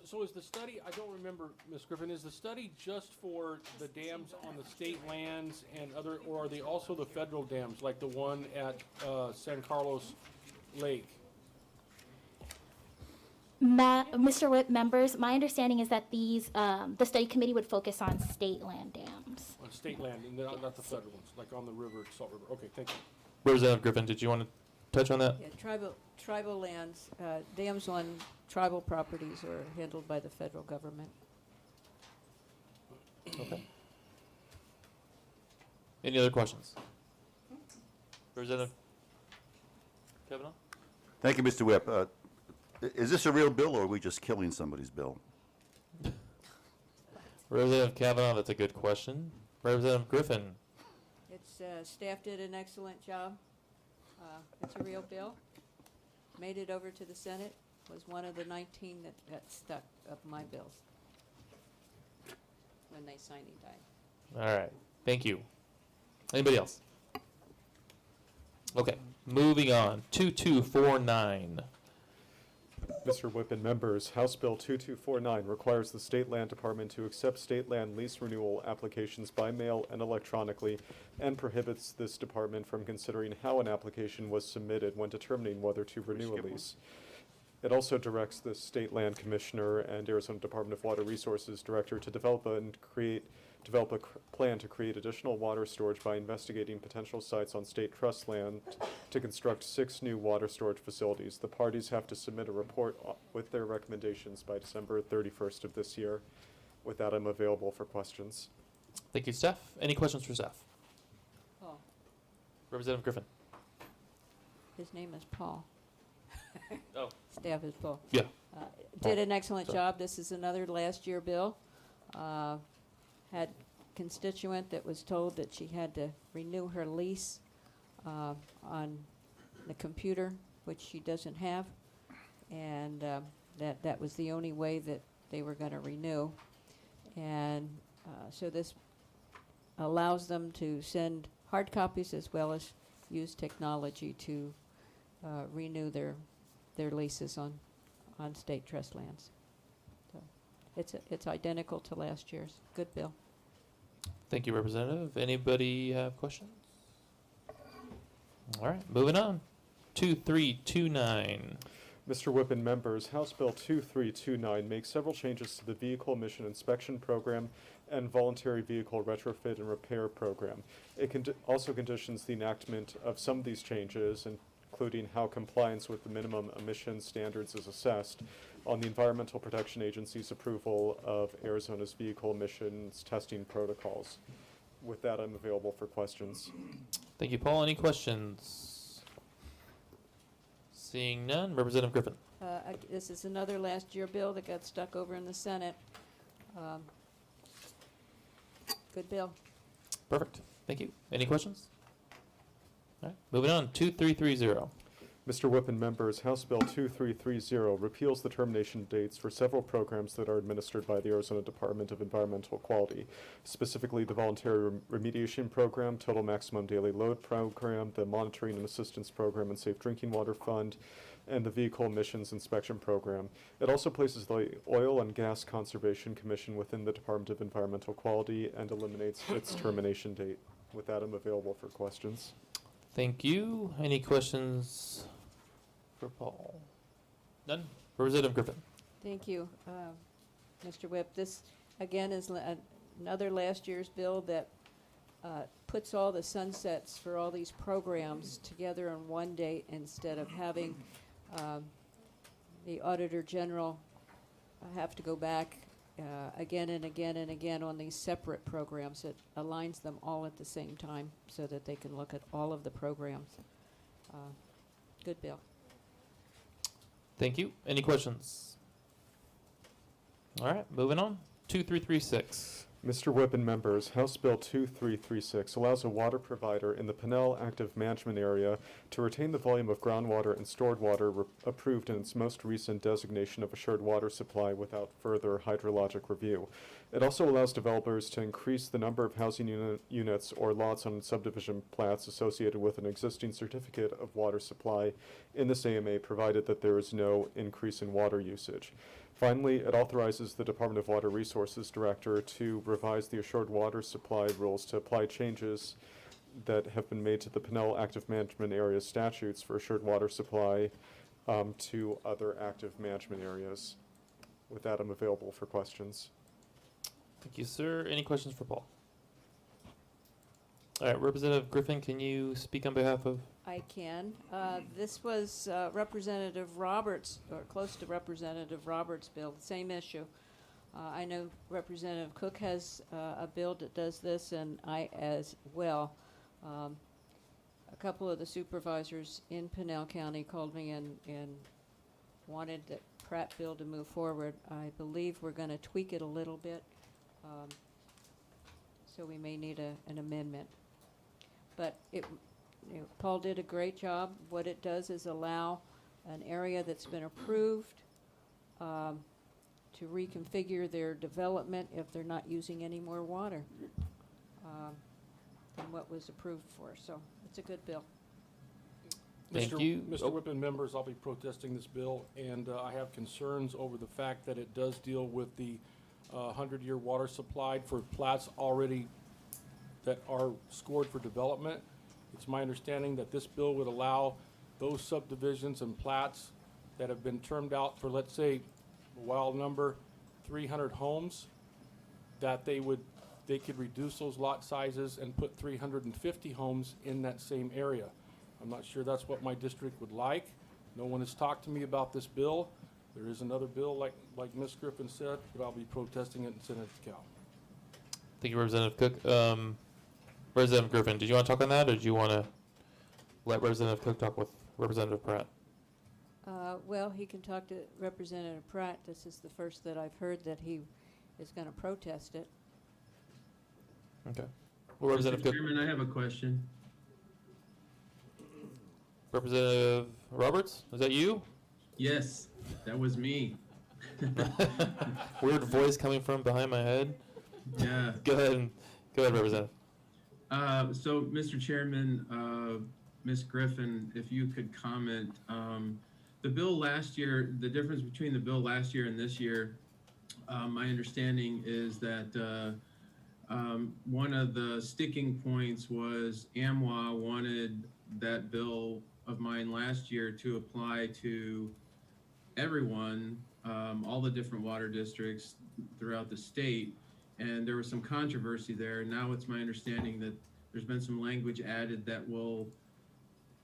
So is the study, I don't remember, Ms. Griffin, is the study just for the dams on the state lands and other, or are they also the federal dams, like the one at San Carlos Lake? Mr. Whip, members, my understanding is that these, the study committee would focus on state land dams. On state land, and not the federal ones, like on the river, Salt River. Okay, thank you. Representative Griffin, did you want to touch on that? Yeah, tribal lands, dams on tribal properties are handled by the federal government. Okay. Any other questions? Representative Kavanaugh? Thank you, Mr. Whip. Is this a real bill, or are we just killing somebody's bill? Representative Kavanaugh, that's a good question. Representative Griffin. It's, staff did an excellent job. It's a real bill. Made it over to the Senate. Was one of the 19 that got stuck of my bills when they signed died. All right. Thank you. Anybody else? Okay. Moving on. 2249. Mr. Whip and members, House Bill 2249 requires the State Land Department to accept state land lease renewal applications by mail and electronically, and prohibits this department from considering how an application was submitted when determining whether to renew a lease. It also directs the State Land Commissioner and Arizona Department of Water Resources Director to develop a plan to create additional water storage by investigating potential sites on state trust land to construct 6 new water storage facilities. The parties have to submit a report with their recommendations by December 31st of this year. With that, I'm available for questions. Thank you, staff. Any questions for staff? Paul. Representative Griffin. His name is Paul. Oh. Staff is Paul. Yeah. Did an excellent job. This is another last year bill. Had constituent that was told that she had to renew her lease on the computer, which she doesn't have, and that was the only way that they were going to renew. And so this allows them to send hard copies as well as use technology to renew their leases on on state trust lands. So it's identical to last year's. Good bill. Thank you, Representative. Anybody have questions? All right, moving on. 2329. Mr. Whip and members, House Bill 2329 makes several changes to the Vehicle Emission Inspection Program and Voluntary Vehicle Retrofit and Repair Program. It also conditions the enactment of some of these changes, including how compliance with the minimum emission standards is assessed, on the Environmental Protection Agency's approval of Arizona's vehicle emissions testing protocols. With that, I'm available for questions. Thank you, Paul. Any questions? Seeing none, Representative Griffin. This is another last year bill that got stuck over in the Senate. Good bill. Perfect. Thank you. Any questions? All right, moving on. 2330. Mr. Whip and members, House Bill 2330 repeals the termination dates for several programs that are administered by the Arizona Department of Environmental Quality, specifically the Voluntary Remediation Program, Total Maximum Daily Load Program, the Monitoring and Assistance Program and Safe Drinking Water Fund, and the Vehicle Emissions Inspection Program. It also places the Oil and Gas Conservation Commission within the Department of Environmental Quality and eliminates its termination date. With that, I'm available for questions. Thank you. Any questions for Paul? None? Representative Griffin. Thank you, Mr. Whip. This, again, is another last year's bill that puts all the sunsets for all these programs together on one date instead of having the Auditor General have to go back again and again and again on these separate programs. It aligns them all at the same time so that they can look at all of the programs. Good bill. Thank you. Any questions? All right, moving on. 2336. Mr. Whip and members, House Bill 2336 allows a water provider in the Pinell Active Management Area to retain the volume of groundwater and stored water approved in its most recent designation of assured water supply without further hydrologic review. It also allows developers to increase the number of housing units or lots on subdivision plats associated with an existing certificate of water supply in this AMA, provided that there is no increase in water usage. Finally, it authorizes the Department of Water Resources Director to revise the assured water supply rules to apply changes that have been made to the Pinell Active Management Area statutes for assured water supply to other active management areas. With that, I'm available for questions. Thank you, sir. Any questions for Paul? All right, Representative Griffin, can you speak on behalf of? I can. This was Representative Roberts, or close to Representative Roberts' bill, same issue. I know Representative Cook has a bill that does this, and I as well. A couple of the supervisors in Pinell County called me and wanted the Pratt bill to move forward. I believe we're going to tweak it a little bit, so we may need an amendment. But Paul did a great job. What it does is allow an area that's been approved to reconfigure their development if they're not using any more water than what was approved for. So it's a good bill. Thank you. Mr. Whip and members, I'll be protesting this bill, and I have concerns over the fact that it does deal with the 100-year water supply for plats already that are scored for development. It's my understanding that this bill would allow those subdivisions and plats that have been termed out for, let's say, a wild number, 300 homes, that they could reduce those lot sizes and put 350 homes in that same area. I'm not sure that's what my district would like. No one has talked to me about this bill. There is another bill, like Ms. Griffin said, but I'll be protesting it and sending it to Cal. Thank you, Representative Cook. Representative Griffin, did you want to talk on that, or did you want to let Representative Cook talk with Representative Pratt? Well, he can talk to Representative Pratt. This is the first that I've heard that he is going to protest it. Okay. Well, Representative Cook. Chairman, I have a question. Representative Roberts, is that you? Yes, that was me. Weird voice coming from behind my head. Yeah. Go ahead, Representative. So, Mr. Chairman, Ms. Griffin, if you could comment, the bill last year, the difference between the bill last year and this year, my understanding is that one of the sticking points was AMWA wanted that bill of mine last year to apply to everyone, all the different water districts throughout the state, and there was some controversy there. Now it's my understanding that there's been some language added that will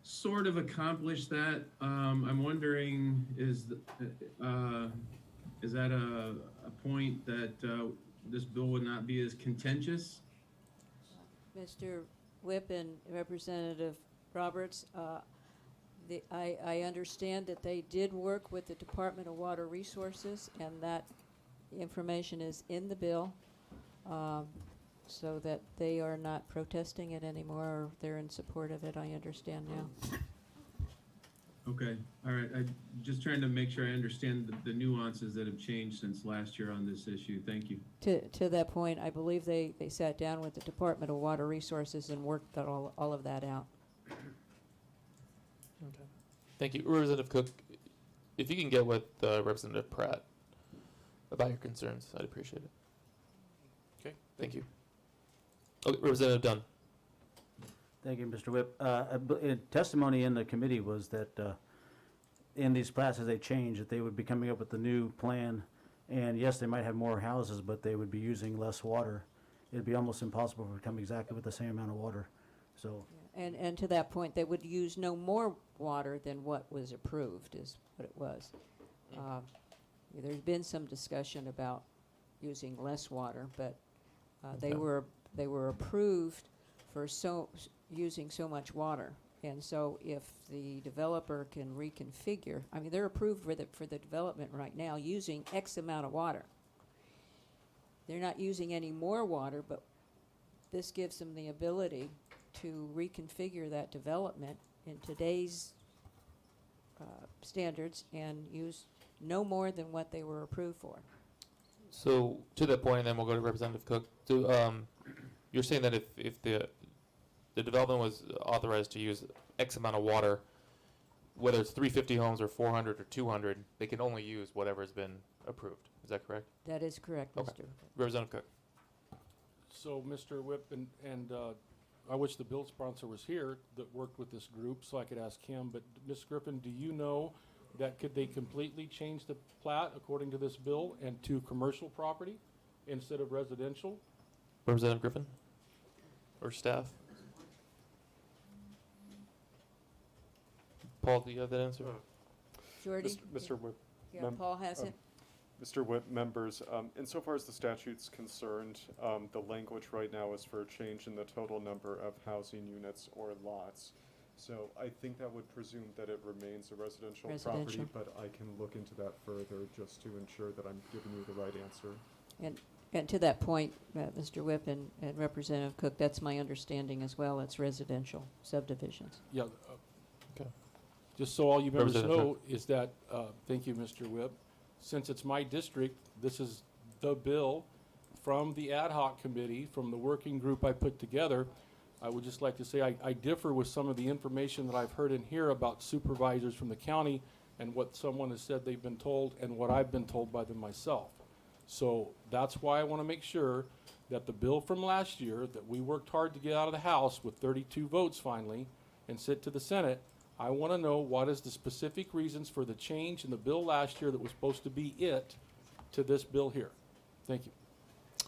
sort of accomplish that. I'm wondering, is that a point that this bill would not be as contentious? Mr. Whip and Representative Roberts, I understand that they did work with the Department of Water Resources, and that information is in the bill, so that they are not protesting it anymore, or they're in support of it, I understand now. Okay, all right. I'm just trying to make sure I understand the nuances that have changed since last year on this issue. Thank you. To that point, I believe they sat down with the Department of Water Resources and worked all of that out. Okay. Thank you. Representative Cook, if you can get with Representative Pratt about your concerns, I'd appreciate it. Okay. Thank you. Okay, Representative Dunn. Thank you, Mr. Whip. Testimony in the committee was that in these plats, as they change, that they would be coming up with a new plan. And yes, they might have more houses, but they would be using less water. It'd be almost impossible to come exactly with the same amount of water. So. And to that point, they would use no more water than what was approved, is what it was. There's been some discussion about using less water, but they were approved for using so much water. And so if the developer can reconfigure, I mean, they're approved for the development right now using X amount of water. They're not using any more water, but this gives them the ability to reconfigure that development in today's standards and use no more than what they were approved for. So to that point, and then we'll go to Representative Cook. So you're saying that if the development was authorized to use X amount of water, whether it's 350 homes or 400 or 200, they can only use whatever has been approved. Is that correct? That is correct, Okay. Mr. Representative Cook. So, Mr. Whip, and I wish the bill sponsor was here that worked with this group so I could ask him, but Ms. Griffin, do you know that could they completely change the plat according to this bill and to commercial property instead of residential? Representative Griffin or staff? Paul, do you have that answer? Jordy? Mr. Whip. Yeah, Paul has it. Mr. Whip, members, insofar as the statute's concerned, the language right now is for a change in the total number of housing units or lots. So I think that would presume that it remains a residential property, but I can look into that further just to ensure that I'm giving you the right answer. And to that point, Mr. Whip and Representative Cook, that's my understanding as well. It's residential subdivisions. Yeah. Okay. Just so all you members Representative know is that, thank you, Mr. Whip. Since it's my district, this is the bill from the ad hoc committee, from the working group I put together. I would just like to say I differ with some of the information that I've heard in here about supervisors from the county and what someone has said they've been told and what I've been told by them myself. So that's why I want to make sure that the bill from last year that we worked hard to get out of the House with 32 votes finally and sit to the Senate, I want to know what is the specific reasons for the change in the bill last year that was supposed to be it to this bill here. Thank you.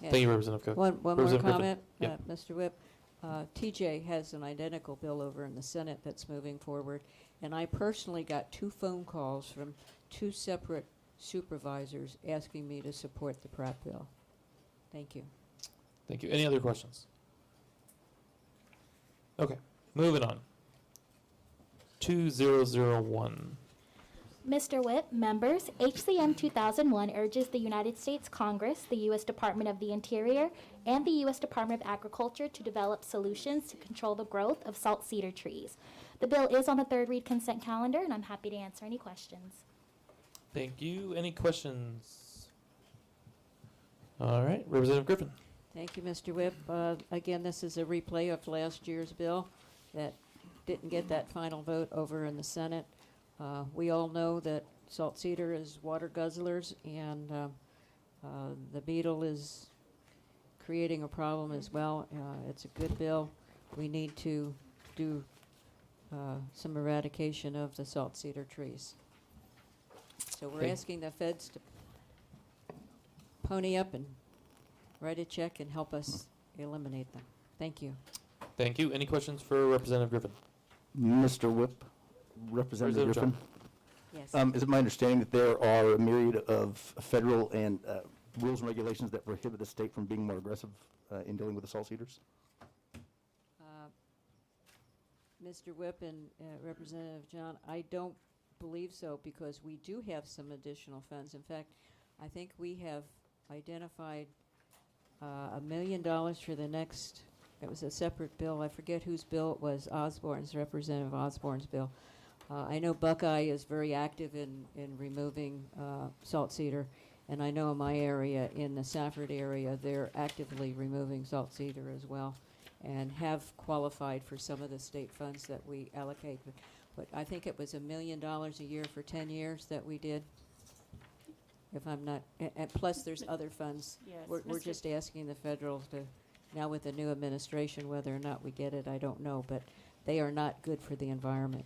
Yes. Thank you, Representative Cook. One more Representative comment, Griffin. Mr. Whip. TJ has an identical bill over in the Senate that's moving forward, and I personally got 2 phone calls from 2 separate supervisors asking me to support the Pratt bill. Thank you. Thank you. Any other questions? Okay, moving on. 2001. Mr. Whip, members, HCM 2001 urges the United States Congress, the U.S. Department of the Interior, and the U.S. Department of Agriculture to develop solutions to control the growth of salt cedar trees. The bill is on the 3rd read consent calendar, and I'm happy to answer any questions. Thank you. Any questions? All right, Representative Griffin. Thank you, Mr. Whip. Again, this is a replay of last year's bill that didn't get that final vote over in the Senate. We all know that salt cedar is water guzzlers, and the beetle is creating a problem as well. It's a good bill. We need to do some eradication of the salt cedar trees. So we're Thank- asking the feds to pony up and write a check and help us eliminate them. Thank you. Thank you. Any questions for Representative Griffin? Mr. Whip, Representative Representative Griffin. Yes. Is it my understanding that there are a myriad of federal and rules and regulations that prohibit the state from being more aggressive in dealing with the salt cedars? Mr. Whip and Representative John, I don't believe so, because we do have some additional funds. In fact, I think we have identified $1 million for the next, it was a separate bill. I forget whose bill it was, Osborne's, Representative Osborne's bill. I know Buckeye is very active in removing salt cedar, and I know in my area, in the Safford area, they're actively removing salt cedar as well, and have qualified for some of the state funds that we allocate. But I think it was $1 million a year for 10 years that we did, if I'm not, and plus there's other funds. Yes, We're Mr. just asking the federals to, now with the new administration, whether or not we get it, I don't know, but they are not good for the environment.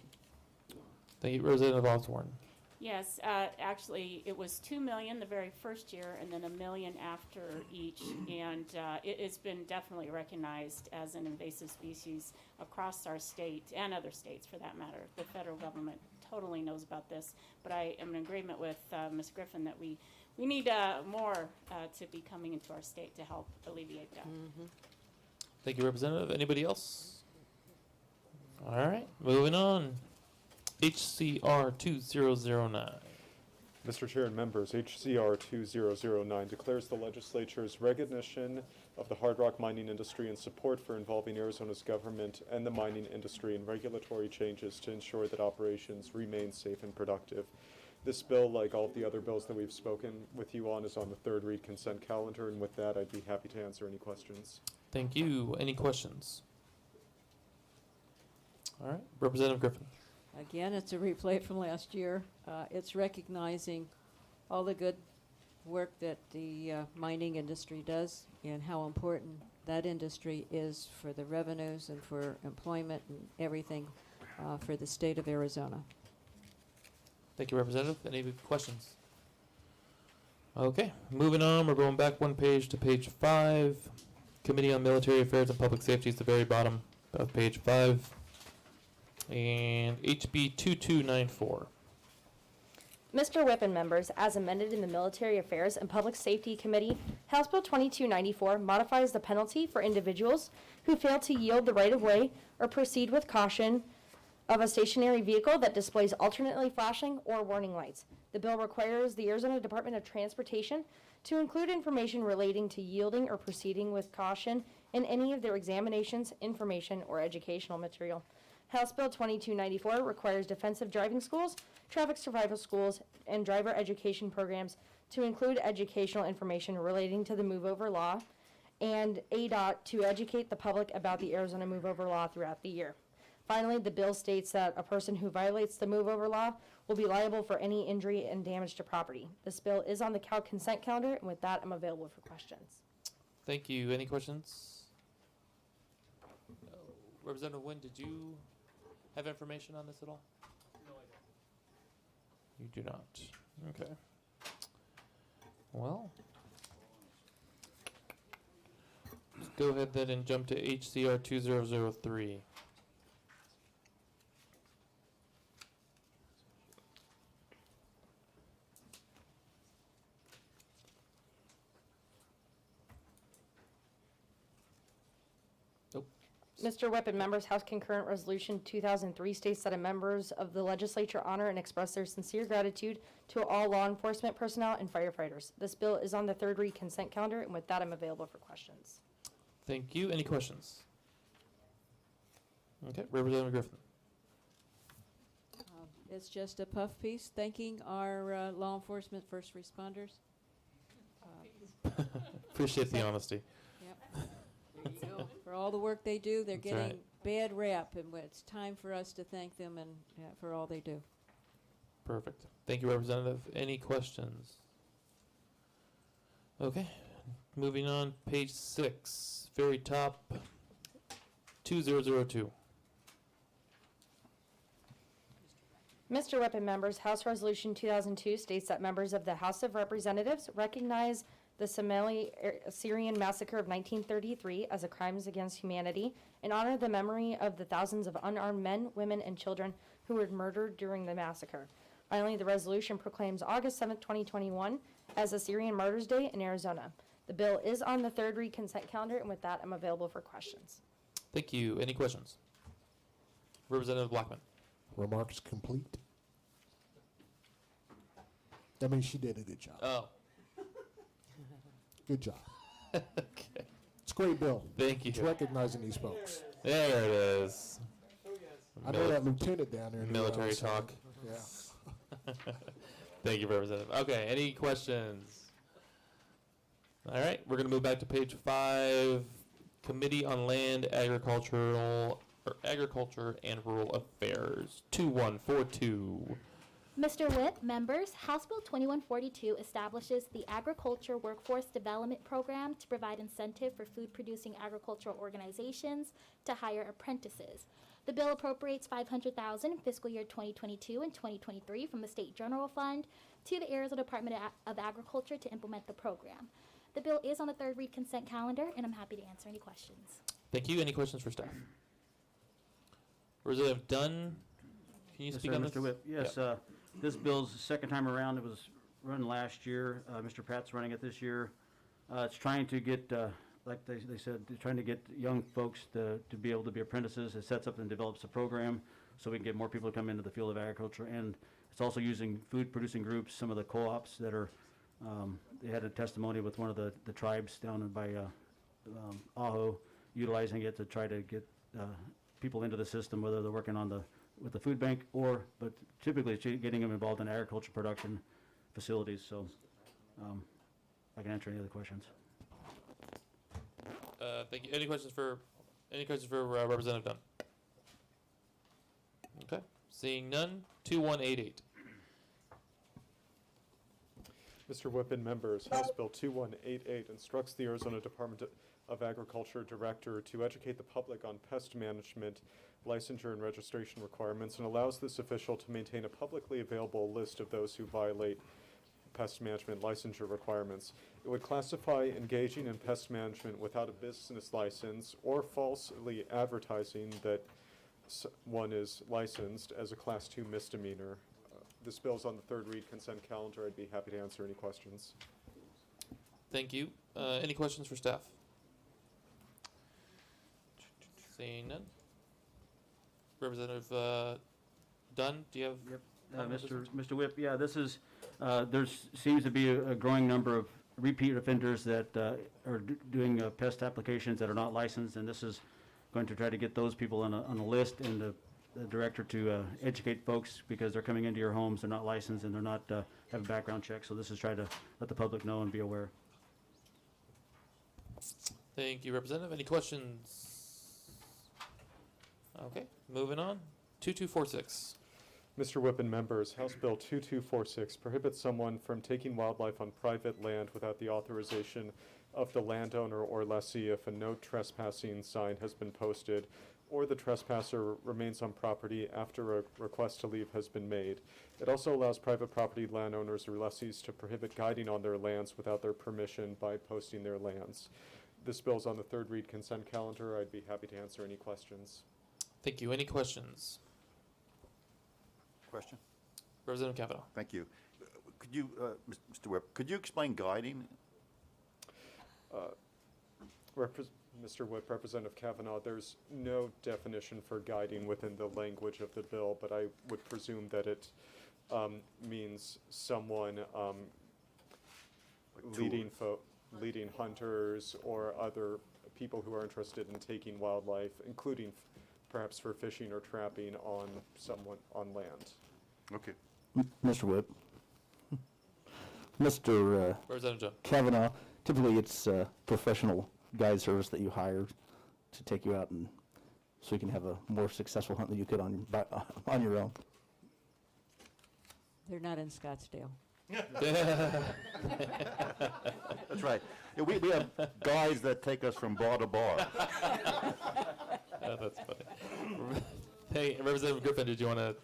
Thank you, Representative Osborne. Yes, actually, it was 2 million the very first year, and then 1 million after each, and it's been definitely recognized as an invasive species across our state and other states, for that matter. The federal government totally knows about this, but I am in agreement with Ms. Griffin that we need more to be coming into our state to help alleviate that. Thank you, Representative. Anybody else? All right, moving on. HCR 2009. Mr. Chair and members, HCR 2009 declares the legislature's recognition of the hard rock mining industry and support for involving Arizona's government and the mining industry in regulatory changes to ensure that operations remain safe and productive. This bill, like all of the other bills that we've spoken with you on, is on the third read consent calendar, and with that, I'd be happy to answer any questions. Thank you. Any questions? All right, Representative Griffin. Again, it's a replay from last year. It's recognizing all the good work that the mining industry does and how important that industry is for the revenues and for employment and everything for the state of Arizona. Thank you, Representative. Any questions? Okay, moving on. We're going back one page to page 5. Committee on Military Affairs and Public Safety is the very bottom of page 5. And HB 2294. Mr. Whip and members, as amended in the Military Affairs and Public Safety Committee, House Bill 2294 modifies the penalty for individuals who fail to yield the right-of-way or proceed with caution of a stationary vehicle that displays alternately flashing or warning lights. The bill requires the Arizona Department of Transportation to include information relating to yielding or proceeding with caution in any of their examinations, information, or educational material. House Bill 2294 requires defensive driving schools, traffic survival schools, and driver education programs to include educational information relating to the Move Over Law and ADOT to educate the public about the Arizona Move Over Law throughout the year. Finally, the bill states that a person who violates the Move Over Law will be liable for any injury and damage to property. This bill is on the Cal consent calendar, and with that, I'm available for questions. Thank you. Any questions? Representative Nguyen, did you have information on this at all? No, I don't. You do not. Okay. Well, let's go ahead then and jump to HCR 2003. Mr. Whip and members, House Concurrent Resolution 2003 states that members of the legislature honor and express their sincere gratitude to all law enforcement personnel and firefighters. This bill is on the third read consent calendar, and with that, I'm available for questions. Thank you. Any questions? Okay, Representative Griffin. It's just a puff piece thanking our law enforcement first responders. Appreciate the honesty. Yep. There you go. For all the work they do, they're That's getting right. bad rap, and it's time for us to thank them and for all they do. Perfect. Thank you, Representative. Any questions? Okay, moving on, page 6, very top, 2002. Mr. Whip and members, House Resolution 2002 states that members of the House of Representatives recognize the Somali Syrian massacre of 1933 as a crime against humanity and honor the memory of the thousands of unarmed men, women, and children who were murdered during the massacre. Finally, the resolution proclaims August 7, 2021 as a Syrian Martyrs' Day in Arizona. The bill is on the third read consent calendar, and with that, I'm available for questions. Thank you. Any questions? Representative Blackman. Remarks complete. That means she did a good job. Oh. Good job. Okay. It's a great bill. Thank you. It's recognizing these folks. There it is. I know that lieutenant down there. knew what I Military was saying. talk. Yeah. Thank you, Representative. Okay, any questions? All right, we're going to move back to page 5, Committee on Land, Agriculture and Rural Affairs, 2142. Mr. Whip, members, House Bill 2142 establishes the Agriculture Workforce Development Program to provide incentive for food-producing agricultural organizations to hire apprentices. The bill appropriates $500,000 in fiscal year 2022 and 2023 from the State General Fund to the Arizona Department of Agriculture to implement the program. The bill is on the third read consent calendar, and I'm happy to answer any questions. Thank you. Any questions for staff? Representative Dunn, can you Yes, speak sir, on Mr. this? Whip. Yes, this bill's the second time around. It was run last year. Mr. Pratt's running it this year. It's trying to get, like they said, they're trying to get young folks to be able to be apprentices. It sets up and develops a program so we can get more people to come into the field of agriculture. And it's also using food-producing groups, some of the co-ops that are, they had a testimony with one of the tribes down by Ajo, utilizing it to try to get people into the system, whether they're working on with the food bank but typically it's getting them involved in agriculture production facilities. So I can answer any other questions. Thank you. Any questions for Representative Dunn? Okay. Seeing none, 2188. Mr. Whip and members, House Bill 2188 instructs the Arizona Department of Agriculture Director to educate the public on pest management, licensure, and registration requirements, and allows this official to maintain a publicly available list of those who violate pest management licensure requirements. It would classify engaging in pest management without a business license or falsely advertising that one is licensed as a Class 2 misdemeanor. This bill is on the third read consent calendar. I'd be happy to answer any questions. Thank you. Any questions for staff? Seeing none. Representative Dunn, do you have? Yep. Mr. Whip, yeah, this is, there seems to be a growing number of repeat offenders that are doing pest applications that are not licensed, and this is going to try to get those people on a list, and the director to educate folks because they're coming into your homes, they're not licensed, and they're not have a background check. So this is trying to let the public know and be aware. Thank you, Representative. Any questions? Okay, moving on. 2246. Mr. Whip and members, House Bill 2246 prohibits someone from taking wildlife on private land without the authorization of the landowner or lessee if a no trespassing sign has been posted or the trespasser remains on property after a request to leave has been made. It also allows private property landowners or lessees to prohibit guiding on their lands without their permission by posting their lands. This bill is on the third read consent calendar. I'd be happy to answer any questions. Thank you. Any questions? Question? Representative Kavanaugh. Thank you. Could you, Mr. Whip, could you explain guiding? Mr. Whip, Representative Kavanaugh, there's no definition for guiding within the language of the bill, but I would presume that it means someone leading hunters or other people who are interested in taking wildlife, including perhaps for fishing or trapping on land. Okay. Mr. Whip. Mr. Representative Kavanaugh, typically it's professional guide service that you hire to take you out and so you can have a more successful hunt than you could on your own. They're not in Scottsdale. That's right. Yeah, we have guys that take us from bar to bar. That's funny. Hey, Representative Griffin, did you want to?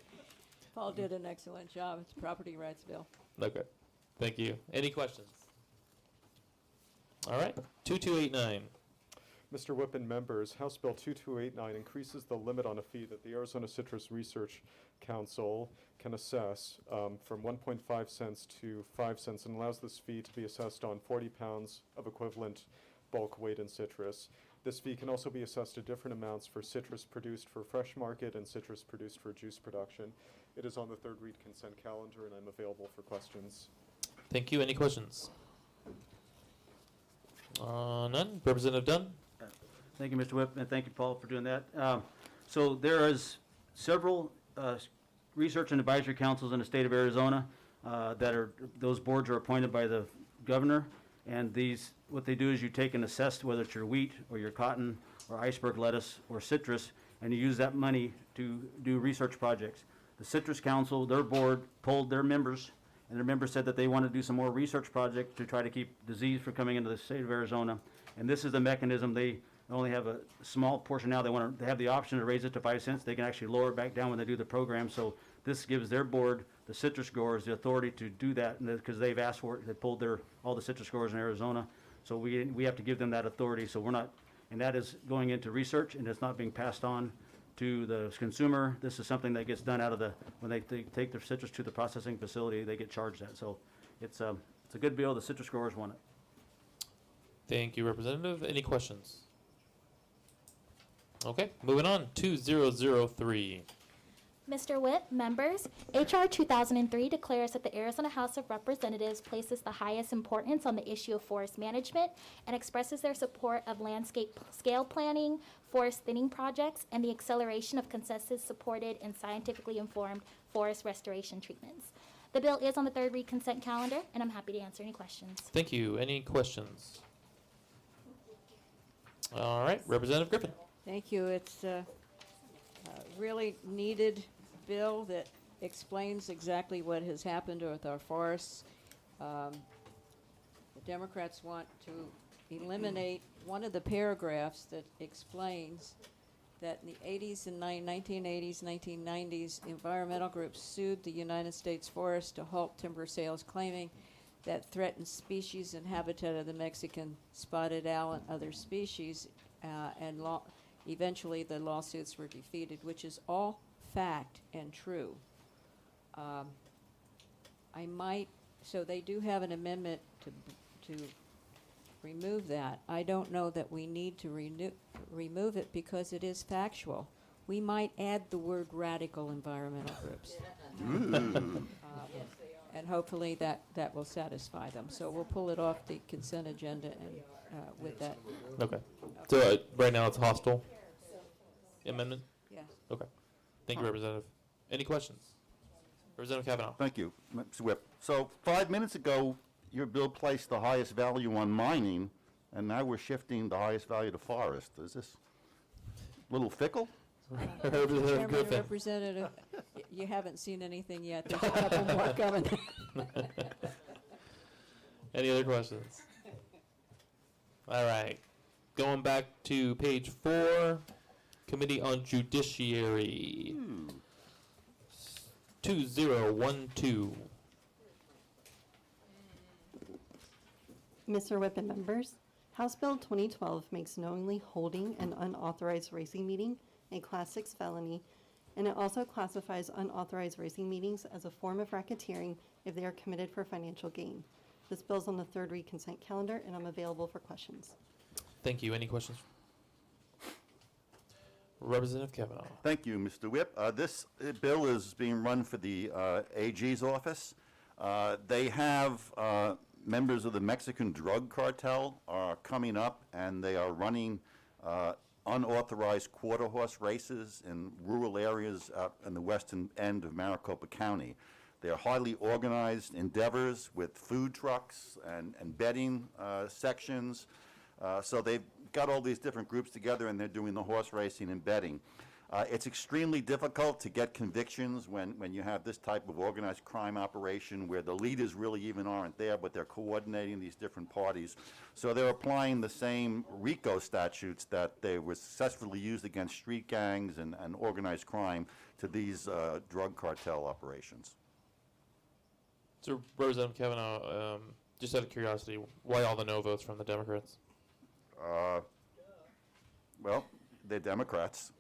Paul did an excellent job. It's a property rights bill. Okay. Thank you. Any questions? All right. 2289. Mr. Whip and members, House Bill 2289 increases the limit on a fee that the Arizona Citrus Research Council can assess from 1.5 cents to 5 cents and allows this fee to be assessed on 40 pounds of equivalent bulk weight in citrus. This fee can also be assessed at different amounts for citrus produced for fresh market and citrus produced for juice production. It is on the third read consent calendar, and I'm available for questions. Thank you. Any questions? None. Representative Dunn? Thank you, Mr. Whip, and thank you, Paul, for doing that. So there is several research and advisory councils in the state of Arizona those boards are appointed by the governor, and what they do is you take and assess whether it's your wheat or your cotton or iceberg lettuce or citrus, and you use that money to do research projects. The Citrus Council, their board, polled their members, and their members said that they want to do some more research projects to try to keep disease from coming into the state of Arizona. And this is the mechanism. They only have a small portion now. They have the option to raise it to 5 cents. They can actually lower it back down when they do the program. So this gives their board, the citrus growers, the authority to do that because they've asked for it. They pulled all the citrus growers in Arizona. So we have to give them that authority. So we're not, and that is going into research, and it's not being passed on to the consumer. This is something that gets done out of when they take their citrus to the processing facility, they get charged that. So it's a good bill. The citrus growers want it. Thank you, Representative. Any questions? Okay, moving on. 2003. Mr. Witt, members, H.R. 2003 declares that the Arizona House of Representatives places the highest importance on the issue of forest management and expresses their support of landscape scale planning, forest thinning projects, and the acceleration of consensus-supported and scientifically informed forest restoration treatments. The bill is on the third read consent calendar, and I'm happy to answer any questions. Thank you. Any questions? All right, Representative Griffin. Thank you. It's a really needed bill that explains exactly what has happened with our forests. The Democrats want to eliminate one of the paragraphs that explains that in the 80s and 1980s, 1990s, environmental groups sued the United States Forest to halt timber sales, claiming that threatened species and habitat of the Mexican spotted owl and other species, eventually the lawsuits were defeated, which is all fact and true. So they do have an amendment to remove that. I don't know that we need to remove it because it is factual. We might add the word radical environmental groups. And hopefully that will satisfy them. So we'll pull it off the consent agenda and with that. Okay. So right now it's hostile amendment? Yes. Okay. Thank you, Representative. Any questions? Representative Kavanaugh. Thank you, Mr. Whip. So 5 minutes ago, your bill placed the highest value on mining, and now we're shifting the highest value to forest. Is this a little fickle? Representative Griffin. Representative, you haven't seen anything yet. There's a couple more coming. Any other questions? All right. Going back to page 4, Committee on Judiciary. 2012. Mr. Whip and members, House Bill 2012 makes knowingly holding an unauthorized racing meeting a Class 6 felony, and it also classifies unauthorized racing meetings as a form of racketeering if they are committed for financial gain. This bill is on the third read consent calendar, and I'm available for questions. Thank you. Any questions? Representative Kavanaugh. Thank you, Mr. Whip. This bill is being run for the AG's office. They have members of the Mexican drug cartel are coming up, and they are running unauthorized quarter horse races in rural areas out in the western end of Maricopa County. They are highly organized endeavors with food trucks and betting sections. So they've got all these different groups together, and they're doing the horse racing and betting. It's extremely difficult to get convictions when you have this type of organized crime operation where the leaders really even aren't there, but they're coordinating these different parties. So they're applying the same RICO statutes that they were successfully used against street gangs and organized crime to these drug cartel operations. So, Representative Kavanaugh, just out of curiosity, why all the no votes from the Democrats? Well, they're Democrats.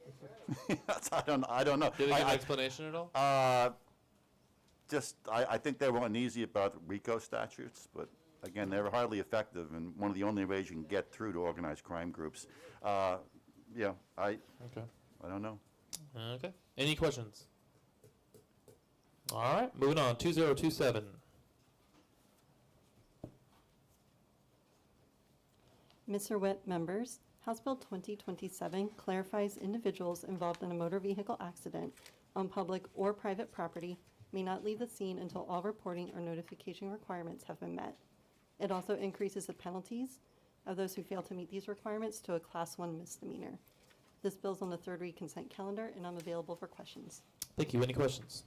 I don't know. Did they give an explanation at all? I think they were uneasy about RICO statutes, but again, they're highly effective and one of the only ways you can get through to organized crime groups. I don't know. Okay. Any questions? All right, moving on. 2027. Mr. Witt, members, House Bill 2027 clarifies individuals involved in a motor vehicle accident on public or private property may not leave the scene until all reporting or notification requirements have been met. It also increases the penalties of those who fail to meet these requirements to a Class 1 misdemeanor. This bill's on the third read consent calendar, and I'm available for questions. Thank you. Any questions?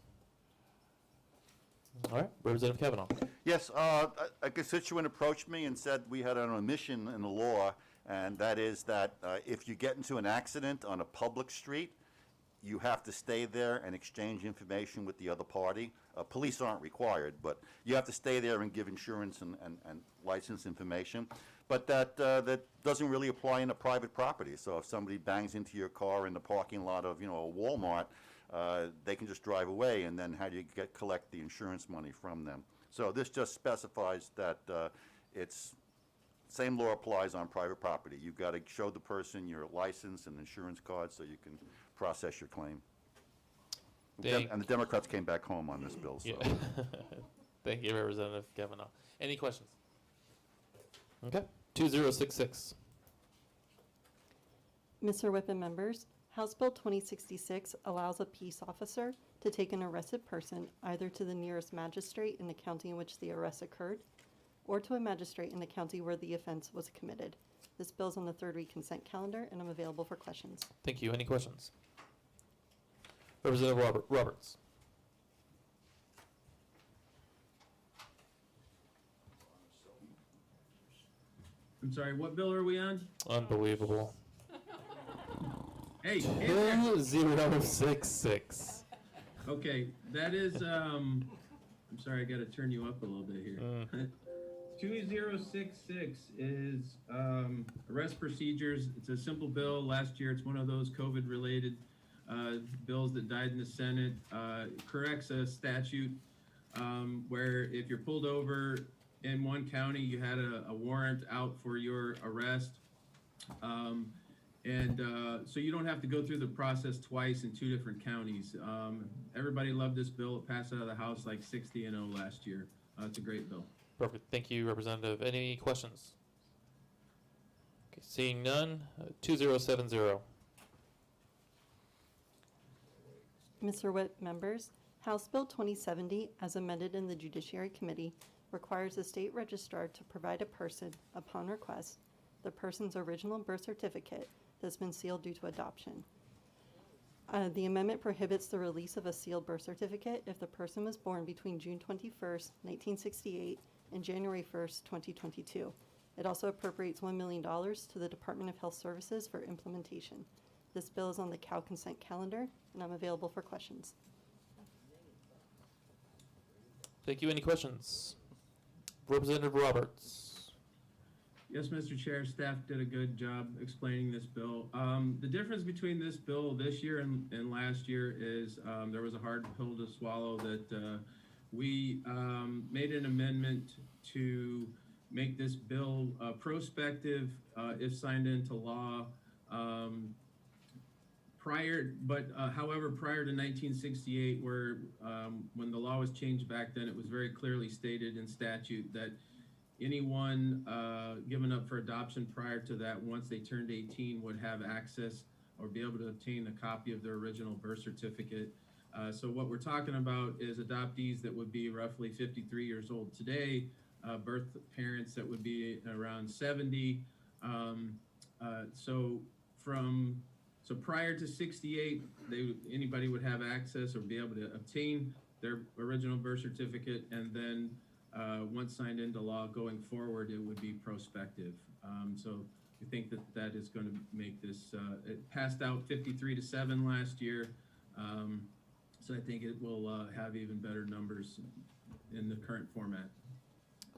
All right, Representative Kavanaugh. Yes, a constituent approached me and said we had an omission in the law, and that is that if you get into an accident on a public street, you have to stay there and exchange information with the other party. Police aren't required, but you have to stay there and give insurance and license information. But that doesn't really apply in a private property. So if somebody bangs into your car in the parking lot of, a Walmart, they can just drive away, and then how do you collect the insurance money from them? So this just specifies that it's same law applies on private property. You've got to show the person your license and insurance card so you can process your claim. And the Democrats came back home on this bill. So. Yeah. Thank you, Representative Kavanaugh. Any questions? Okay. 2066. Mr. Whip and members, House Bill 2066 allows a peace officer to take an arrested person either to the nearest magistrate in the county in which the arrest occurred or to a magistrate in the county where the offense was committed. This bill is on the third read consent calendar, and I'm available for questions. Thank you. Any questions? Representative Roberts. I'm sorry, what bill are we on? Unbelievable. Hey, 2066. Okay, that is, I'm sorry, I gotta turn you up a little bit here. 2066 is arrest procedures. It's a simple bill. Last year, it's one of those COVID-related bills that died in the Senate. It corrects a statute where if you're pulled over in one county, you had a warrant out for your arrest. So you don't have to go through the process twice in two different counties. Everybody loved this bill. It passed out of the House like 60-0 last year. It's a great bill. Perfect. Thank you, Representative. Any questions? Okay, seeing none, 2070. Mr. Witt, members, House Bill 2070, as amended in the Judiciary Committee, requires the state registrar to provide a person, upon request, the person's original birth certificate that's been sealed due to adoption. The amendment prohibits the release of a sealed birth certificate if the person was born between June 21st, 1968 and January 1st, 2022. It also appropriates $1 million to the Department of Health Services for implementation. This bill is on the Cal consent calendar, and I'm available for questions. Thank you. Any questions? Representative Roberts. Yes, Mr. Chair, staff did a good job explaining this bill. The difference between this bill this year and last year is there was a hard pill to swallow that we made an amendment to make this bill prospective if signed into law. However, prior to 1968, where when the law was changed back then, it was very clearly stated in statute that anyone given up for adoption prior to that, once they turned 18, would have access or be able to obtain a copy of their original birth certificate. So what we're talking about is adoptees that would be roughly 53 years old today, birth parents that would be around 70. So from So prior to 68, anybody would have access or be able to obtain their original birth certificate, and then once signed into law going forward, it would be prospective. So we think that that is going to make this, it passed out 53-7 last year. So I think it will have even better numbers in the current format.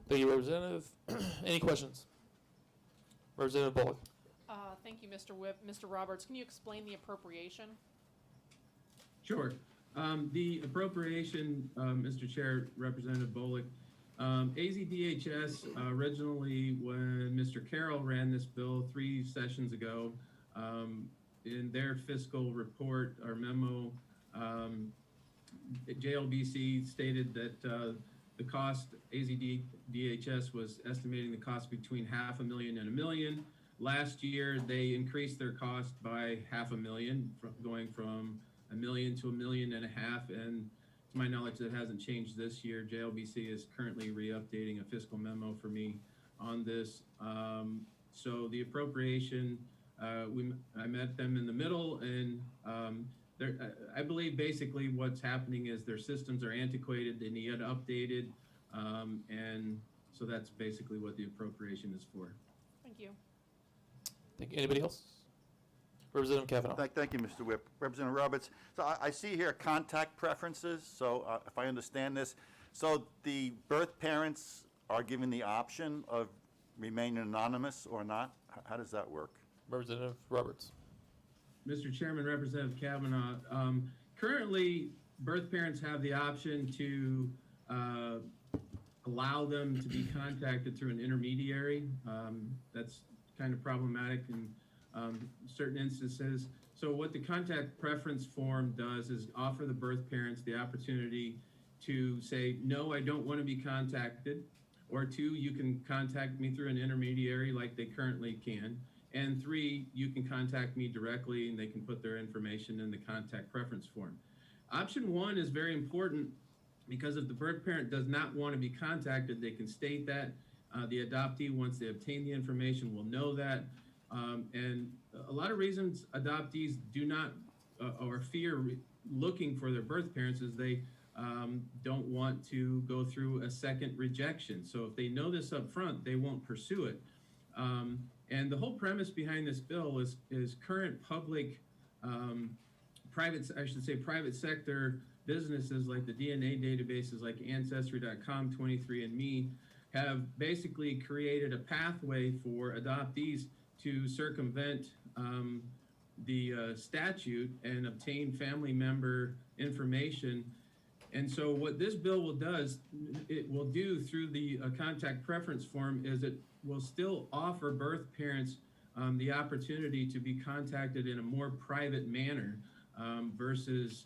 Thank you, Representative. Any questions? Representative Bullock. Thank you, Mr. Whip. Mr. Roberts, can you explain the appropriation? Sure. The appropriation, Mr. Chair, Representative Bullock, AZDHS originally, when Mr. Carroll ran this bill 3 sessions ago, in their fiscal report or memo, JLBC stated that the cost, AZDHS was estimating the cost between $500,000 and $1 million. Last year, they increased their cost by $500,000, going from $1 million to $1.5 million. And to my knowledge, that hasn't changed this year. JLBC is currently re-updating a fiscal memo for me on this. So the appropriation, I met them in the middle, and I believe basically what's happening is their systems are antiquated, they need updated, and so that's basically what the appropriation is for. Thank you. Thank you. Anybody else? Representative Kavanaugh. Thank you, Mr. Whip. Representative Roberts, so I see here contact preferences, so if I understand this, so the birth parents are given the option of remaining anonymous or not? How does that work? Representative Roberts. Mr. Chairman, Representative Kavanaugh, currently birth parents have the option to allow them to be contacted through an intermediary. That's kind of problematic in certain instances. So what the contact preference form does is offer the birth parents the opportunity to say, no, I don't want to be contacted, or 2, you can contact me through an intermediary like they currently can, and 3, you can contact me directly and they can put their information in the contact preference form. Option 1 is very important because if the birth parent does not want to be contacted, they can state that. The adoptee, once they obtain the information, will know that. And a lot of reasons adoptees do not or fear looking for their birth parents is they don't want to go through a second rejection. So if they know this up front, they won't pursue it. And the whole premise behind this bill is current public, private sector businesses like the DNA databases like Ancestry.com, 23andMe, have basically created a pathway for adoptees to circumvent the statute and obtain family member information. And so what this bill will do through the contact preference form is it will still offer birth parents the opportunity to be contacted in a more private manner versus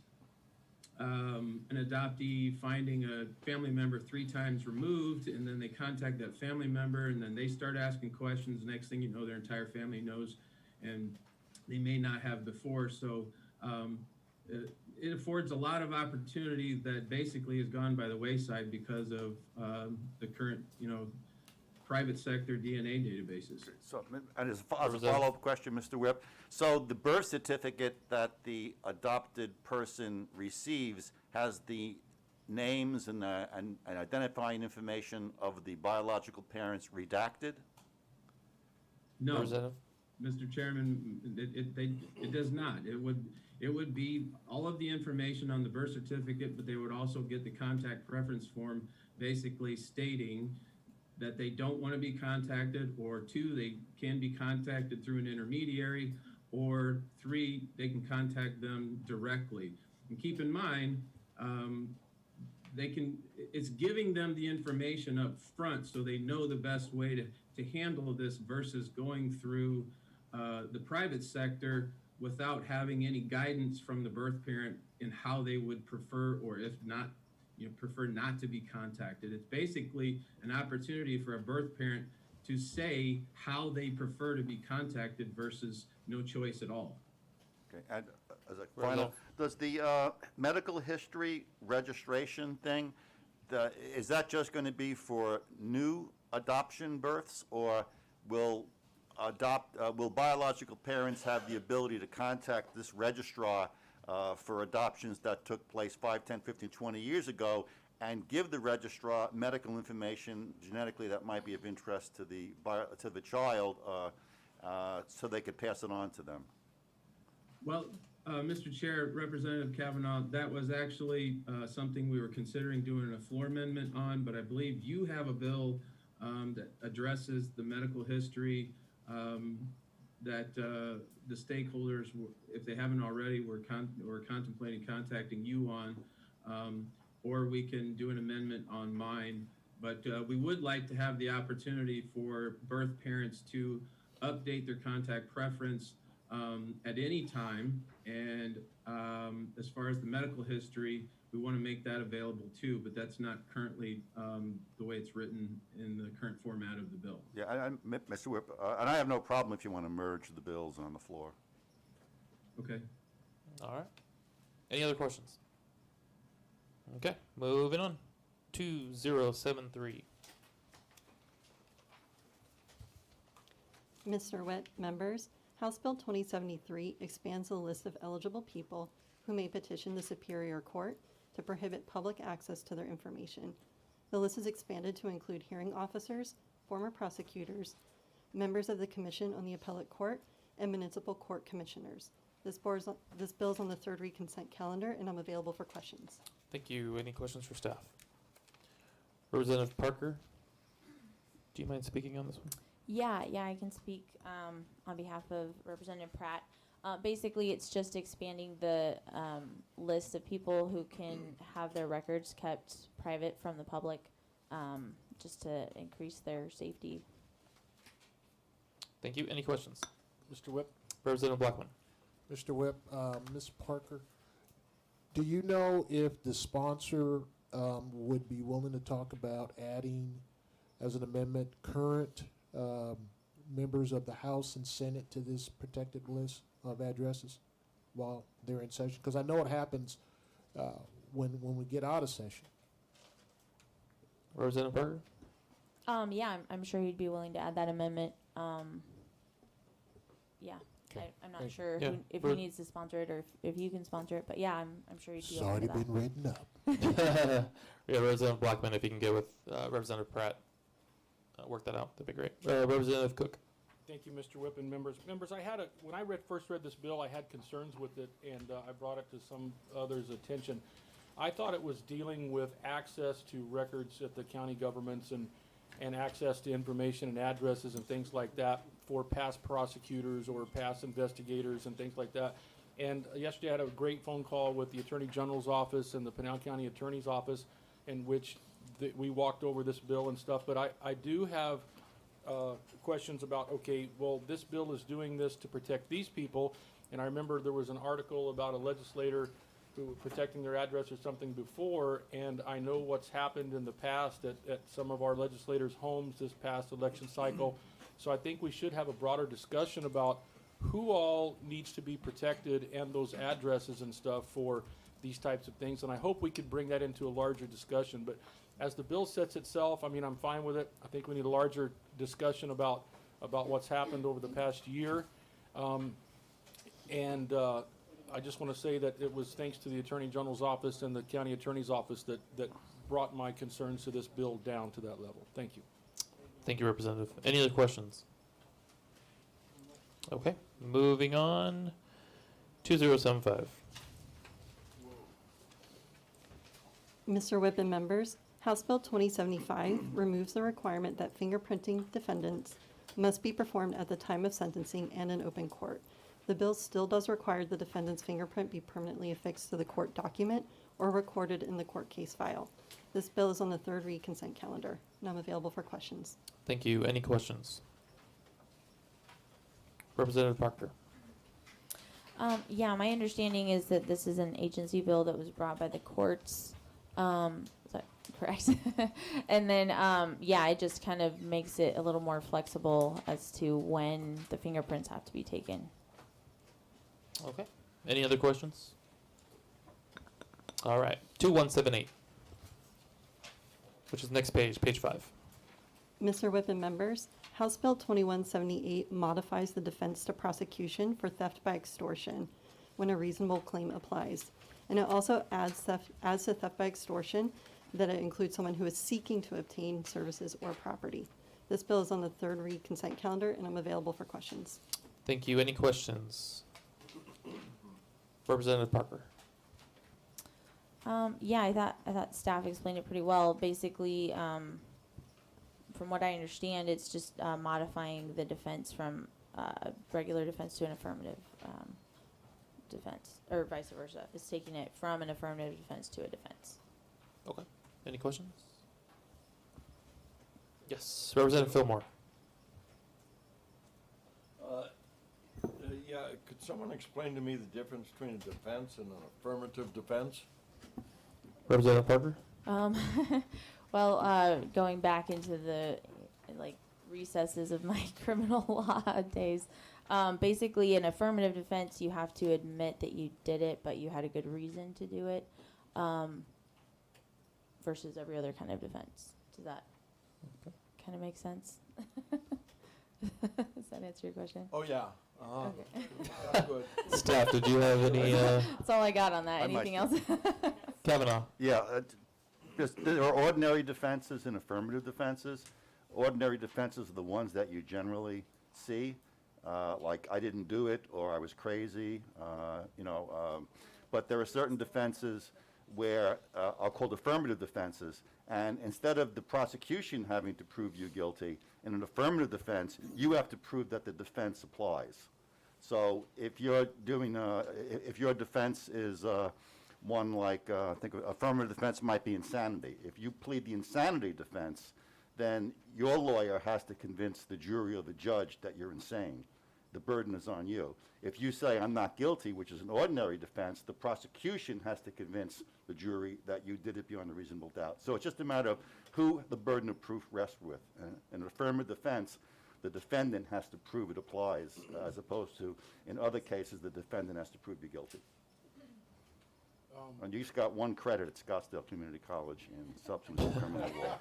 an adoptee finding a family member 3 times removed, and then they contact that family member, and then they start asking questions. Next thing you know, their entire family knows, and they may not have before. So it affords a lot of opportunity that basically has gone by the wayside because of the current, private sector DNA databases. So, and as a follow-up question, Mr. Whip, so the birth certificate that the adopted person receives has the names and identifying information of the biological parents redacted? No, Mr. Chairman, it does not. It would be all of the information on the birth certificate, but they would also get the contact preference form basically stating that they don't want to be contacted, or 2, they can be contacted through an intermediary, or 3, they can contact them directly. And keep in mind, it's giving them the information up front so they know the best way to handle this versus going through the private sector without having any guidance from the birth parent in how they would prefer, or if not, prefer not to be contacted. It's basically an opportunity for a birth parent to say how they prefer to be contacted versus no choice at all. Okay, and as a final, does the medical history registration thing, is that just going to be for new adoption births, or will will biological parents have the ability to contact this registrar for adoptions that took place 5, 10, 15, 20 years ago and give the registrar medical information genetically that might be of interest to the child so they could pass it on to them? Well, Mr. Chair, Representative Kavanaugh, that was actually something we were considering doing a floor amendment on, but I believe you have a bill that addresses the medical history that the stakeholders, if they haven't already, were contemplating contacting you on, or we can do an amendment on mine. But we would like to have the opportunity for birth parents to update their contact preference at any time. And as far as the medical history, we want to make that available too, but that's not currently the way it's written in the current format of the bill. Yeah, Mr. Whip, and I have no problem if you want to merge the bills on the floor. Okay. All right. Any other questions? Okay, moving on. 2073. Mr. Witt, members, House Bill 2073 expands the list of eligible people who may petition the Superior Court to prohibit public access to their information. The list is expanded to include hearing officers, former prosecutors, members of the Commission on the Appellate Court, and municipal court commissioners. This bill is on the third read consent calendar, and I'm available for questions. Thank you. Any questions for staff? Representative Parker, do you mind speaking on this one? Yeah, I can speak on behalf of Representative Pratt. Basically, it's just expanding the list of people who can have their records kept private from the public, just to increase their safety. Thank you. Any questions? Mr. Whip? Representative Blackman. Mr. Whip, Ms. Parker, do you know if the sponsor would be willing to talk about adding, as an amendment, current members of the House and Senate to this protected list of addresses while they're in session? Because I know what happens when we get out of session. Representative Parker? Yeah, I'm sure he'd be willing to add that amendment. Yeah, Okay. I'm not Thank sure you. if he needs to sponsor it or if you can sponsor it, but yeah, I'm sure he'd be It's open already to that. been written up. Yeah, Representative Blackman, if you can get with Representative Pratt, work that out, that'd be great. Representative Cook. Thank you, Mr. Whip and members. Members, when I first read this bill, I had concerns with it, and I brought it to some others' attention. I thought it was dealing with access to records at the county governments and access to information and addresses and things like that for past prosecutors or past investigators and things like that. And yesterday I had a great phone call with the Attorney General's office and the Pinal County Attorney's office, in which we walked over this bill and stuff. But I do have questions about, okay, well, this bill is doing this to protect these people. And I remember there was an article about a legislator who was protecting their address or something before, and I know what's happened in the past at some of our legislators' homes this past election cycle. So I think we should have a broader discussion about who all needs to be protected and those addresses and stuff for these types of things. And I hope we could bring that into a larger discussion. But as the bill sets itself, I mean, I'm fine with it. I think we need a larger discussion about what's happened over the past year. I just want to say that it was thanks to the Attorney General's office and the County Attorney's office that brought my concerns to this bill down to that level. Thank you. Thank you, Representative. Any other questions? Okay, moving on. 2075. Mr. Whip and members, House Bill 2075 removes the requirement that fingerprinting defendants must be performed at the time of sentencing and in open court. The bill still does require the defendant's fingerprint be permanently affixed to the court document or recorded in the court case file. This bill is on the third read consent calendar, and I'm available for questions. Thank you. Any questions? Representative Parker. Yeah, my understanding is that this is an agency bill that was brought by the courts. Is that correct? And then, yeah, it just kind of makes it a little more flexible as to when the fingerprints have to be taken. Okay. Any other questions? All right. 2178, which is next page, page 5. Mr. Whip and members, House Bill 2178 modifies the defense to prosecution for theft by extortion when a reasonable claim applies. And it also adds to theft by extortion that it includes someone who is seeking to obtain services or property. This bill is on the third read consent calendar, and I'm available for questions. Thank you. Any questions? Representative Parker. Yeah, I thought staff explained it pretty well. Basically, from what I understand, it's just modifying the defense from regular defense to an affirmative defense, or vice versa. It's taking it from an affirmative defense to a defense. Okay. Any questions? Yes, Representative Fillmore. Yeah, could someone explain to me the difference between a defense and an affirmative defense? Representative Parker. Well, going back into the recesses of my criminal law days, basically an affirmative defense, you have to admit that you did it, but you had a good reason to do it, versus every other kind of defense. Does that kind of make sense? Does that answer your question? Oh, yeah. Okay. That's good. Staff, did you have any? That's all I got on that. I might Anything else? Kavanaugh. Yeah, there are ordinary defenses and affirmative defenses. Ordinary defenses are the ones that you generally see, like I didn't do it or I was crazy, but there are certain defenses where are called affirmative defenses, and instead of the prosecution having to prove you guilty, in an affirmative defense, you have to prove that the defense applies. So if you're doing, if your defense is one like, I think affirmative defense might be insanity. If you plead the insanity defense, then your lawyer has to convince the jury or the judge that you're insane. The burden is on you. If you say, I'm not guilty, which is an ordinary defense, the prosecution has to convince the jury that you did it beyond a reasonable doubt. So it's just a matter of who the burden of proof rests with. In an affirmative defense, the defendant has to prove it applies, as opposed to, in other cases, the defendant has to prove you guilty. And you just got one credit at Scottsdale Community College in substantive criminal law.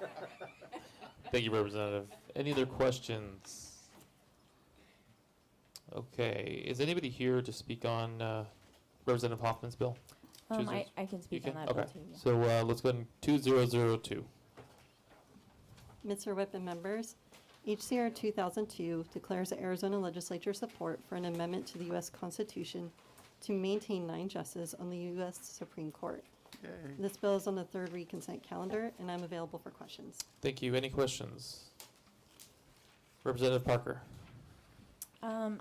Thank you, Representative. Any other questions? Okay, is anybody here to speak on Representative Hoffman's bill? I can speak on that Okay, bill too. Yeah. so let's go ahead and 2002. Mr. Whip and members, HCR 2002 declares the Arizona legislature support for an amendment to the U.S. Constitution to maintain 9 justices on the U.S. Supreme Court. Yay. This bill is on the third read consent calendar, and I'm available for questions. Thank you. Any questions? Representative Parker.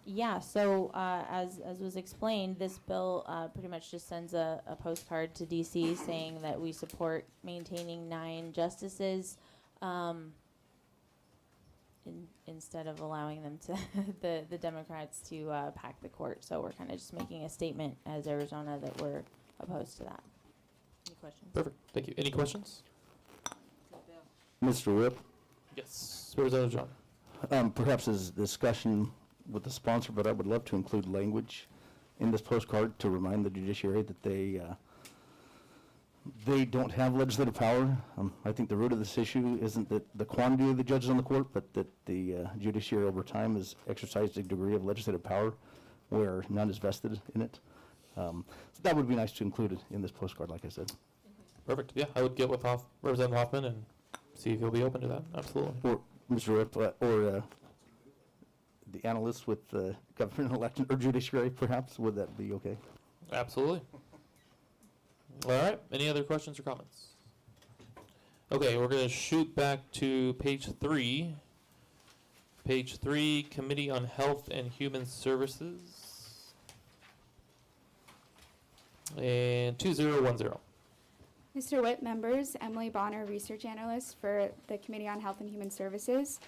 Yeah, so as was explained, this bill pretty much just sends a postcard to DC saying that we support maintaining 9 justices instead of allowing them to the Democrats to pack the court. So we're kind of just making a statement as Arizona that we're opposed to that. Any questions? Perfect. Thank you. Any questions? Mr. Whip, Yes. Representative John. perhaps as discussion with the sponsor, but I would love to include language in this postcard to remind the judiciary that they don't have legislative power. I think the root of this issue isn't that the quantity of the judges on the court, but that the judiciary over time has exercised a degree of legislative power where none is vested in it. So that would be nice to include in this postcard, like I said. Perfect. Yeah, I would get with Representative Hoffman and see if he'll be open to that. Absolutely. Or Mr. Whip, or the analyst with the government election or judiciary, perhaps, would that be okay? Absolutely. All right. Any other questions or comments? Okay, we're going to shoot back to page 3. Page 3, Committee on Health and Human Services. And 2010. Mr. Witt, members, Emily Bonner, Research Analyst for the Committee on Health and Human Services.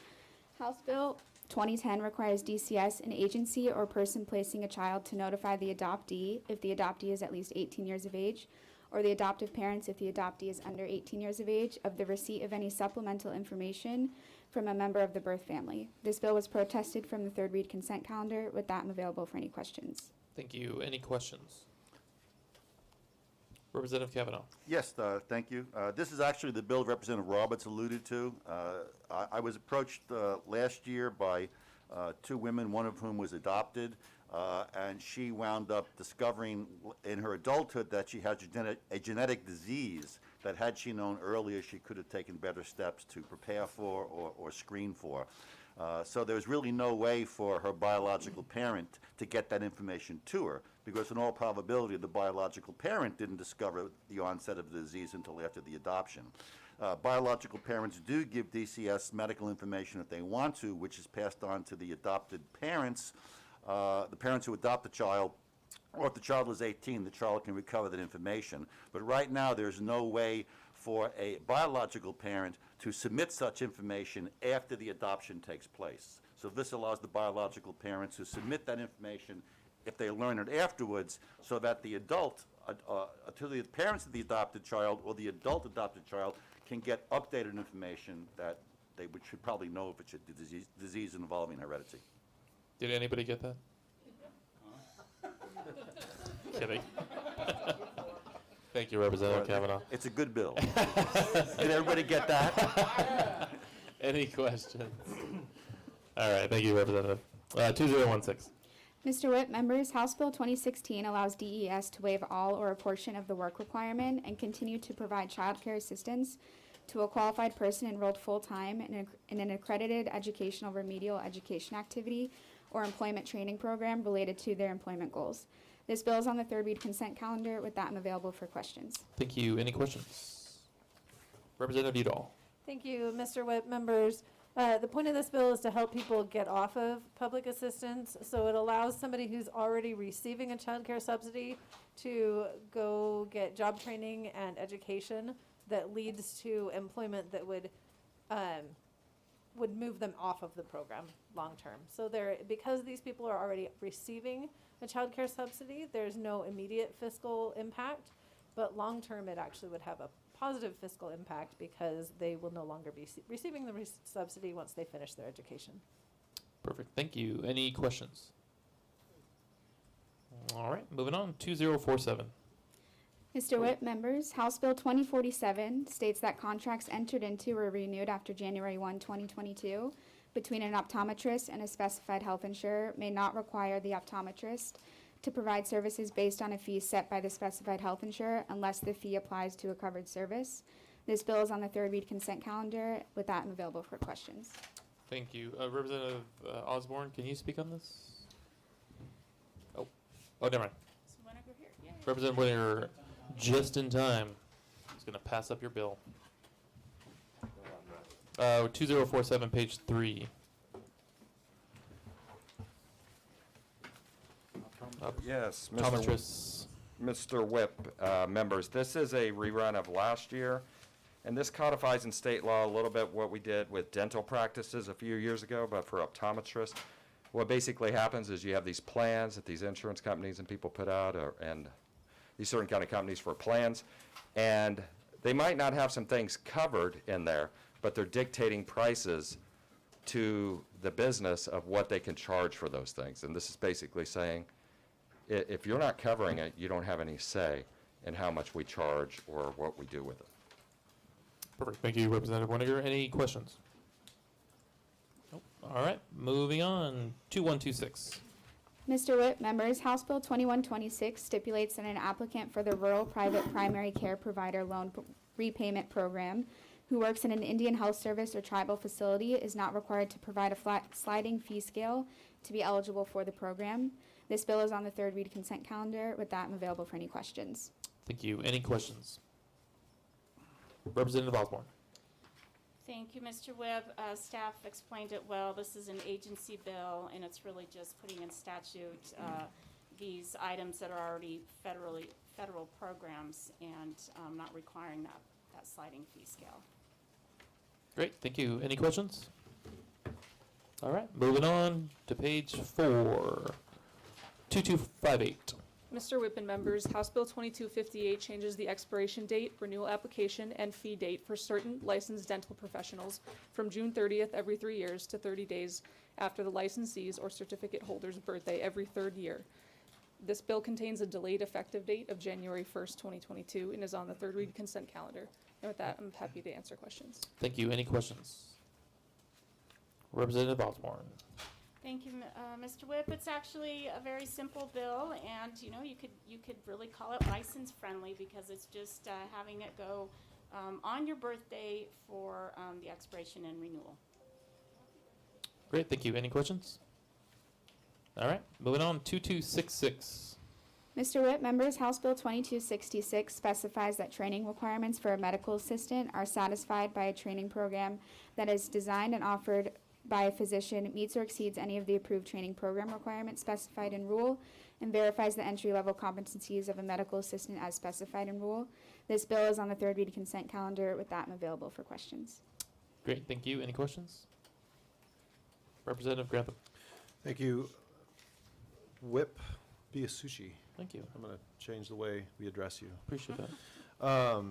House Bill 2010 requires DCS, an agency or person placing a child, to notify the adoptee if the adoptee is at least 18 years of age, or the adoptive parents if the adoptee is under 18 years of age, of the receipt of any supplemental information from a member of the birth family. This bill was protested from the third read consent calendar. With that, I'm available for any questions. Thank you. Any questions? Representative Kavanaugh. Yes, thank you. This is actually the bill Representative Roberts alluded to. I was approached last year by two women, one of whom was adopted, and she wound up discovering in her adulthood that she has a genetic disease that had she known earlier, she could have taken better steps to prepare for or screen for. So there's really no way for her biological parent to get that information to her, because in all probability, the biological parent didn't discover the onset of the disease until after the adoption. Biological parents do give DCS medical information if they want to, which is passed on to the adopted parents, the parents who adopt the child, or if the child is 18, the child can recover that information. But right now, there's no way for a biological parent to submit such information after the adoption takes place. So this allows the biological parents to submit that information if they learn it afterwards, so that the adult, to the parents of the adopted child or the adult adopted child can get updated information that they should probably know if it's a disease involving heredity. Did anybody get that? Kidding. Thank you, Representative Kavanaugh. It's a good bill. Did everybody get that? Any questions? All right, thank you, Representative. 2016. Mr. Whip, members, House Bill 2016 allows DES to waive all or a portion of the work requirement and continue to provide child care assistance to a qualified person enrolled full-time in an accredited educational remedial education activity or employment training program related to their employment goals. This bill is on the third read consent calendar. With that, I'm available for questions. Thank you. Any questions? Representative Udall. Thank you, Mr. Whip, members. The point of this bill is to help people get off of public assistance, so it allows somebody who's already receiving a child care subsidy to go get job training and education that leads to employment that would move them off of the program long term. So because these people are already receiving a child care subsidy, there's no immediate fiscal impact, but long term it actually would have a positive fiscal impact because they will no longer be receiving the subsidy once they finish their education. Perfect. Thank you. Any questions? All right, moving on. 2047. Mr. Whip, members, House Bill 2047 states that contracts entered into or renewed after January 1, 2022 between an optometrist and a specified health insurer may not require the optometrist to provide services based on a fee set by the specified health insurer unless the fee applies to a covered service. This bill is on the third read consent calendar. With that, I'm available for questions. Thank you. Representative Osborne, can you speak on this? Oh, never mind. Representative Whittaker, just in time. He's going to pass up your bill. 2047, page 3. Yes, Optometrists. Mr. Whip, members, this is a rerun of last year, and this codifies in state law a little bit what we did with dental practices a few years ago, but for optometrists. What basically happens is you have these plans that these insurance companies and people put out, and these certain kind of companies for plans, and they might not have some things covered in there, but they're dictating prices to the business of what they can charge for those things. And this is basically saying, if you're not covering it, you don't have any say in how much we charge or what we do with it. Perfect. Thank you, Representative Whittaker. Any questions? Nope. All right, moving on. 2126. Mr. Whip, members, House Bill 2126 stipulates that an applicant for the Rural Private Primary Care Provider Loan Repayment Program who works in an Indian Health Service or tribal facility is not required to provide a flat sliding fee scale to be eligible for the program. This bill is on the third read consent calendar. With that, I'm available for any questions. Thank you. Any questions? Representative Osborne. Thank you, Mr. Webb. Staff explained it well. This is an agency bill, and it's really just putting in statute these items that are already federal programs and not requiring that sliding fee scale. Great. Thank you. Any questions? All right. Moving on to page 4. 2258. Mr. Whip and members, House Bill 2258 changes the expiration date, renewal application, and fee date for certain licensed dental professionals from June 30th every 3 years to 30 days after the licensee's or certificate holder's birthday every third year. This bill contains a delayed effective date of January 1st, 2022, and is on the third read consent calendar. And with that, I'm happy to answer questions. Thank you. Any questions? Representative Osborne. Thank you, Mr. Whip. It's actually a very simple bill, and you could really call it license friendly because it's just having it go on your birthday for the expiration and renewal. Great. Thank you. Any questions? All right. Moving on. 2266. Mr. Whip, members, House Bill 2266 specifies that training requirements for a medical assistant are satisfied by a training program that is designed and offered by a physician, meets or exceeds any of the approved training program requirements specified in rule, and verifies the entry-level competencies of a medical assistant as specified in rule. This bill is on the third read consent calendar. With that, I'm available for questions. Great. Thank you. Any questions? Representative Grantham. Thank you. Whip Biasucci. Thank you. I'm going to change the way we address you. Appreciate that.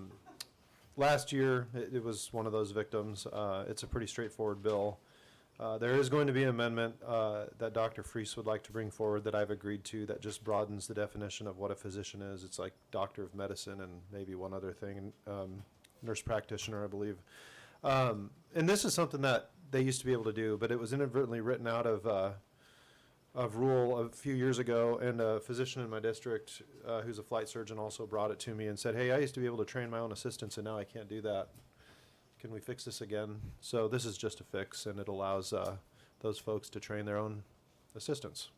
Last year, it was one of those victims. It's a pretty straightforward bill. There is going to be an amendment that Dr. Freese would like to bring forward that I've agreed to that just broadens the definition of what a physician is. It's like doctor of medicine and maybe one other thing, nurse practitioner, I believe. And this is something that they used to be able to do, but it was inadvertently written out of rule a few years ago, and a physician in my district who's a flight surgeon also brought it to me and said, hey, I used to be able to train my own assistants and now I can't do that. Can we fix this again? So this is just a fix, and it allows those folks to train their own assistants.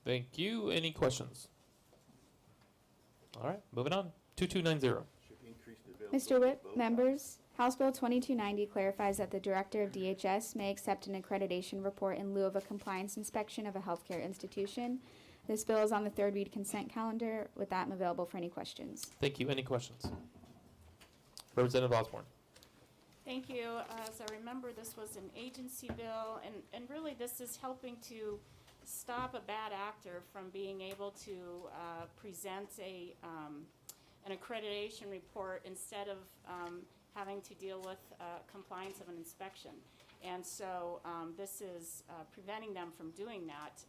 Thank you. Any questions? All right. Moving on. 2290. Mr. Whip, members, House Bill 2290 clarifies that the director of DHS may accept an accreditation report in lieu of a compliance inspection of a healthcare institution. This bill is on the third read consent calendar. With that, I'm available for any questions. Thank you. Any questions? Representative Osborne. Thank you. As I remember, this was an agency bill, and really this is helping to stop a bad actor from being able to present an accreditation report instead of having to deal with compliance of an inspection. And so this is preventing them from doing that.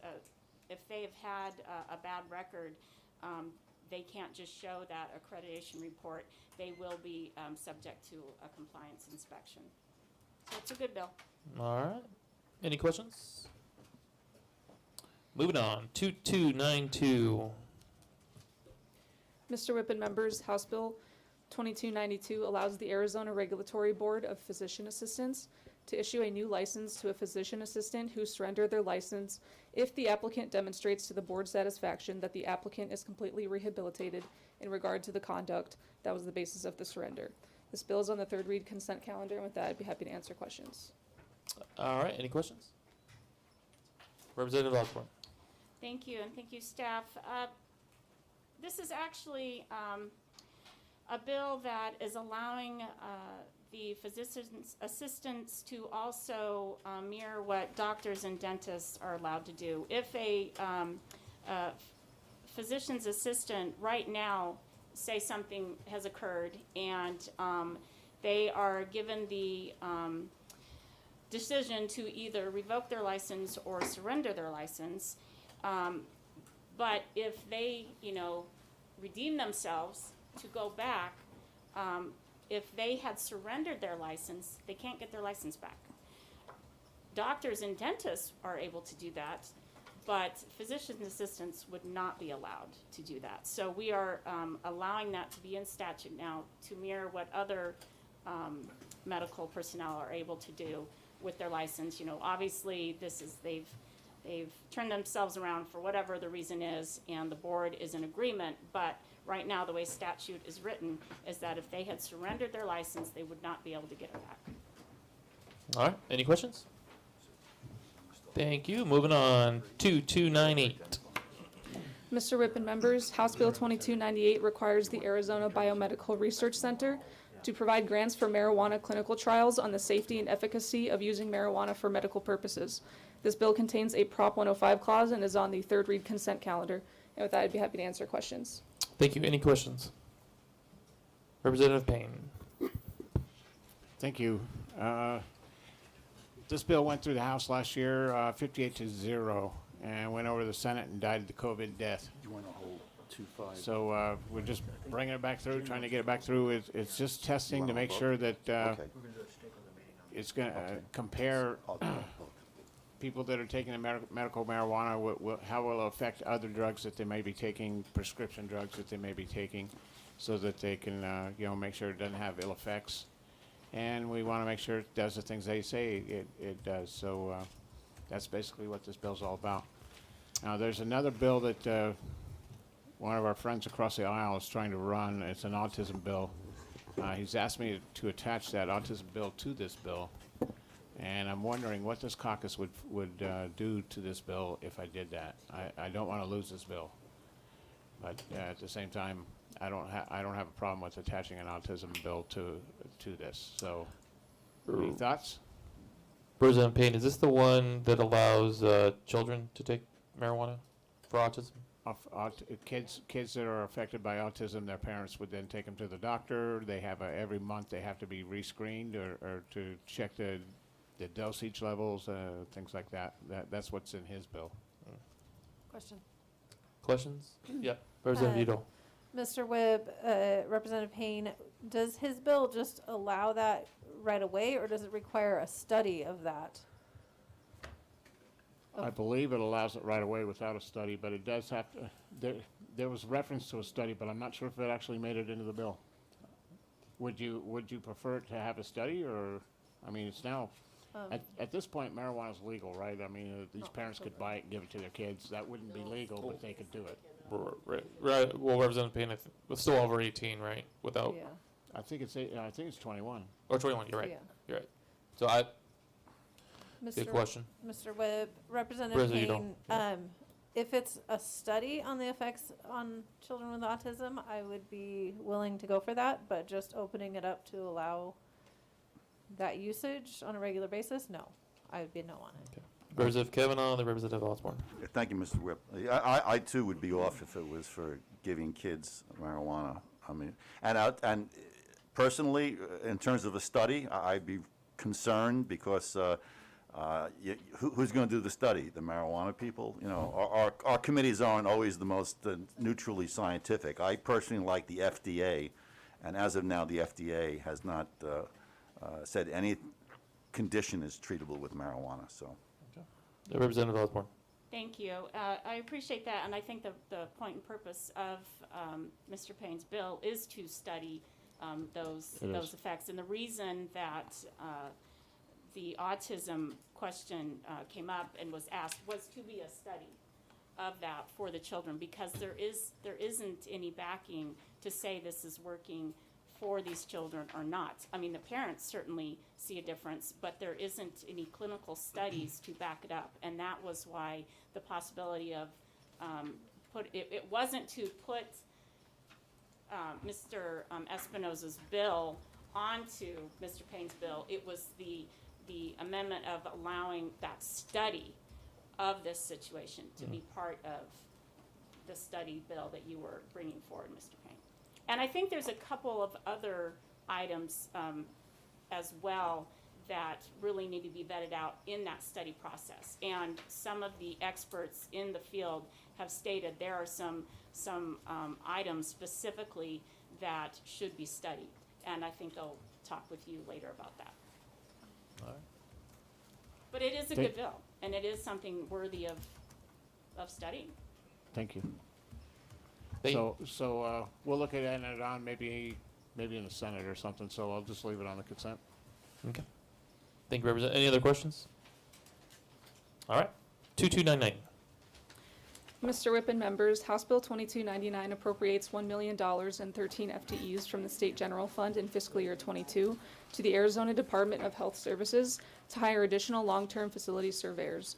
If they've had a bad record, they can't just show that accreditation report. They will be subject to a compliance inspection. So it's a good bill. All right. Any questions? Moving on. 2292. Mr. Whip and members, House Bill 2292 allows the Arizona Regulatory Board of Physician Assistants to issue a new license to a physician assistant who surrendered their license if the applicant demonstrates to the board's satisfaction that the applicant is completely rehabilitated in regard to the conduct that was the basis of the surrender. This bill is on the third read consent calendar, and with that, I'd be happy to answer questions. All right. Any questions? Representative Osborne. Thank you, and thank you, staff. This is actually a bill that is allowing the physician's assistants to also mirror what doctors and dentists are allowed to do. If a physician's assistant right now, say something has occurred and they are given the decision to either revoke their license or surrender their license, but if they, redeem themselves to go back, if they had surrendered their license, they can't get their license back. Doctors and dentists are able to do that, but physician assistants would not be allowed to do that. So we are allowing that to be in statute now to mirror what other medical personnel are able to do with their license. Obviously they've turned themselves around for whatever the reason is, and the board is in agreement, but right now, the way statute is written is that if they had surrendered their license, they would not be able to get it back. All right. Any questions? Thank you. Moving on. 2298. Mr. Whip and members, House Bill 2298 requires the Arizona Biomedical Research Center to provide grants for marijuana clinical trials on the safety and efficacy of using marijuana for medical purposes. This bill contains a Prop 105 clause and is on the third read consent calendar. And with that, I'd be happy to answer questions. Thank you. Any questions? Representative Payne. Thank you. This bill went through the House last year, 58-0, and went over to the Senate and died of the COVID death. You want to hold 2-5? So we're just bringing it back through, trying to get it back through. It's just testing to make sure that it's going to compare people that are taking the medical marijuana, how will it affect other drugs that they may be taking, prescription drugs that they may be taking, so that they can, make sure it doesn't have ill effects. And we want to make sure it does the things they say it does. So that's basically what this bill's all about. Now, there's another bill that one of our friends across the aisle is trying to run. It's an autism bill. He's asked me to attach that autism bill to this bill. And I'm wondering what this caucus would do to this bill if I did that. I don't want to lose this bill. But at the same time, I don't have a problem with attaching an autism bill to this. So, any thoughts? Representative Payne, is this the one that allows children to take marijuana for autism? Kids that are affected by autism, their parents would then take them to the doctor. They have every month they have to be rescreened or to check the dosage levels, things like that. That's what's in his bill. Question. Questions? Yeah, Representative Udall. Mr. Wibb, Representative Payne, does his bill just allow that right away, or does it require a study of that? I believe it allows it right away without a study, but it does have to. There was reference to a study, but I'm not sure if it actually made it into the bill. Would you prefer it to have a study, or, I mean, it's now at this point marijuana is legal, right? I mean, these parents could buy it and give it to their kids. That wouldn't be legal, but they could do it. Right. Well, Representative Payne, it's still over 18, right? Without. Yeah. I think it's 21. Or 21. You're right. Yeah. You're right. So good question. Mr. Wibb, Representative Payne, if it's a study on the effects on children with autism, I would be willing to go for that, but just opening it up to allow that usage on a regular basis, no. I would be no on it. Okay. Representative Kavanaugh, the Representative Osborne. Thank you, Mr. Whip. I too would be off if it was for giving kids marijuana. I mean, and personally, in terms of a study, I'd be concerned because who's going to do the study? The marijuana people? You know, our committees aren't always the most neutrally scientific. I personally like the FDA, and as of now, the FDA has not said any condition is treatable with marijuana. So. Representative Osborne. Thank you. I appreciate that, and I think the point and purpose of Mr. Payne's bill is to study those effects. And the reason that the autism question came up and was asked was to be a study of that for the children, because there isn't any backing to say this is working for these children or not. I mean, the parents certainly see a difference, but there isn't any clinical studies to back it up, and that was why the possibility of it wasn't to put Mr. Espinosa's bill onto Mr. Payne's bill. It was the amendment of allowing that study of this situation to be part of the study bill that you were bringing forward, Mr. Payne. And I think there's a couple of other items as well that really need to be vetted out in that study process. And some of the experts in the field have stated there are some items specifically that should be studied. And I think they'll talk with you later about that. All right. But it is a good bill, and it is something worthy of studying. Thank you. So we'll look at adding it on maybe in the Senate or something, so I'll just leave it on the consent. Okay. Thank you, Representative. Any other questions? All right. 2299. Mr. Whip and members, House Bill 2299 appropriates $1 million and 13 FTEs from the State General Fund in fiscal year 22 to the Arizona Department of Health Services to hire additional long-term facility surveyors.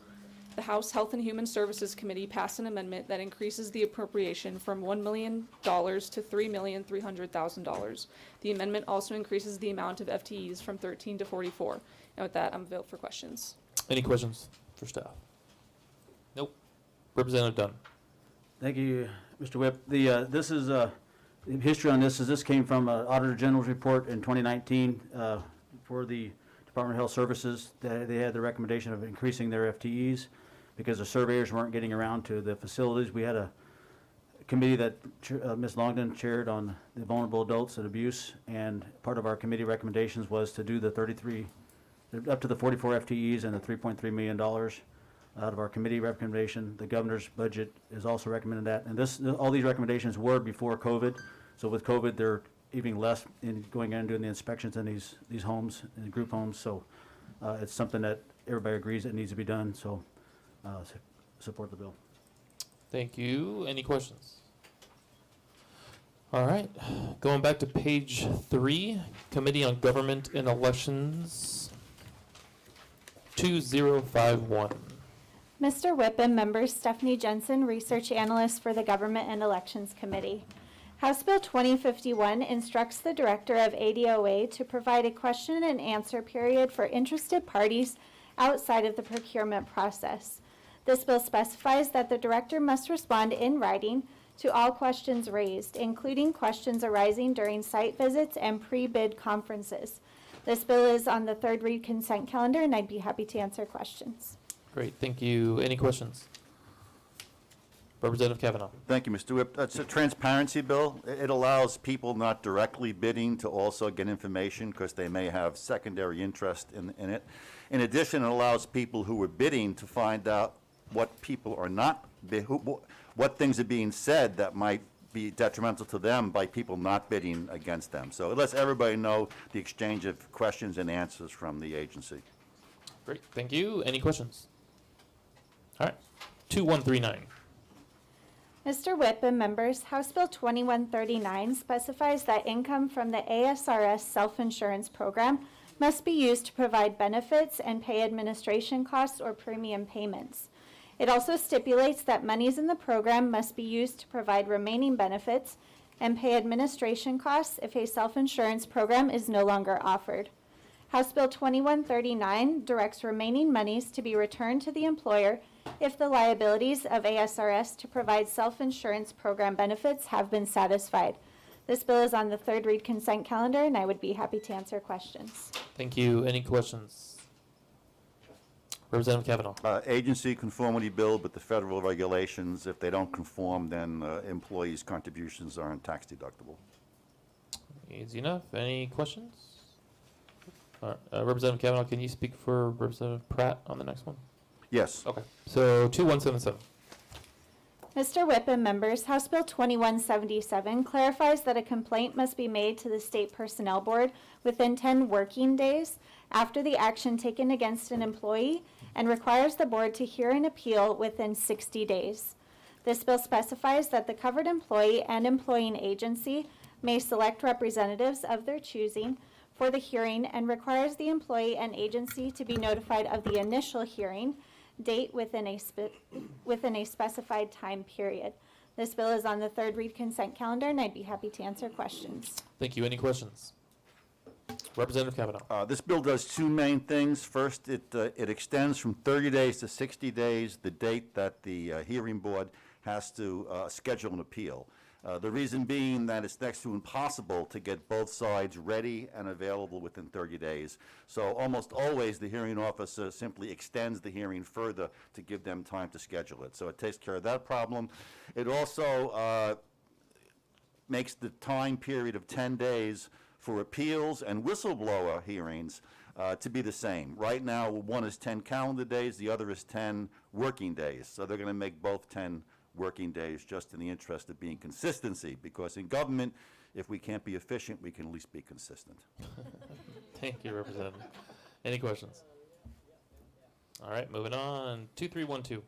The House Health and Human Services Committee passed an amendment that increases the appropriation from $1 million to $3,300,000. The amendment also increases the amount of FTEs from 13 to 44. And with that, I'm available for questions. Any questions for staff? Nope. Representative Dunn. Thank you, Mr. Whip. This is history on this. This came from Auditor General's report in 2019 for the Department of Health Services. They had the recommendation of increasing their FTEs. because the surveyors weren't getting around to the facilities. We had a committee that Ms. Longden chaired on the vulnerable adults and abuse, and part of our committee recommendations was to do the 33, up to the 44 FTEs and the $3.3 million out of our committee recommendation. The governor's budget is also recommended that, and all these recommendations were before COVID. So with COVID, they're even less in going in and doing the inspections in these homes, in group homes. So it's something that everybody agrees that needs to be done. So support the bill. Thank you. Any questions? All right. Going back to page 3, Committee on Government and Elections, 2051. Mr. Whip and members, Stephanie Jensen, Research Analyst for the Government and Elections Committee. House Bill 2051 instructs the Director of ADOA to provide a question and answer period for interested parties outside of the procurement process. This bill specifies that the Director must respond in writing to all questions raised, including questions arising during site visits and pre-bid conferences. This bill is on the third read consent calendar, and I'd be happy to answer questions. Great. Thank you. Any questions? Representative Kavanaugh. Thank you, Mr. Whip. It's a transparency bill. It allows people not directly bidding to also get information because they may have secondary interest in it. In addition, it allows people who are bidding to find out what people are not, what things are being said that might be detrimental to them by people not bidding against them. So it lets everybody know the exchange of questions and answers from the agency. Great. Thank you. Any questions? All right. 2139. Mr. Whip and members, House Bill 2139 specifies that income from the ASRS self-insurance program must be used to provide benefits and pay administration costs or premium payments. It also stipulates that monies in the program must be used to provide remaining benefits and pay administration costs if a self-insurance program is no longer offered. House Bill 2139 directs remaining monies to be returned to the employer if the liabilities of ASRS to provide self-insurance program benefits have been satisfied. This bill is on the third read consent calendar, and I would be happy to answer questions. Thank you. Any questions? Representative Kavanaugh. Agency conformity bill, but the federal regulations, if they don't conform, then employees' contributions aren't tax deductible. Easy enough. Any questions? All right. Representative Kavanaugh, can you speak for Representative Pratt on the next one? Yes. Okay. So 2177. Mr. Whip and members, House Bill 2177 clarifies that a complaint must be made to the State Personnel Board within 10 working days after the action taken against an employee and requires the board to hear an appeal within 60 days. This bill specifies that the covered employee and employing agency may select representatives of their choosing for the hearing and requires the employee and agency to be notified of the initial hearing date within a specified time period. This bill is on the third read consent calendar, and I'd be happy to answer questions. Thank you. Any questions? Representative Kavanaugh. This bill does two main things. First, it extends from 30 days to 60 days the date that the hearing board has to schedule an appeal. The reason being that it's next to impossible to get both sides ready and available within 30 days. So almost always the hearing officer simply extends the hearing further to give them time to schedule it. So it takes care of that problem. It also makes the time period of 10 days for appeals and whistleblower hearings to be the same. Right now, one is 10 calendar days, the other is 10 working days. So they're going to make both 10 working days just in the interest of being consistency, because in government, if we can't be efficient, we can at least be consistent. Thank you, Representative. Any questions? All right, moving on. 2312.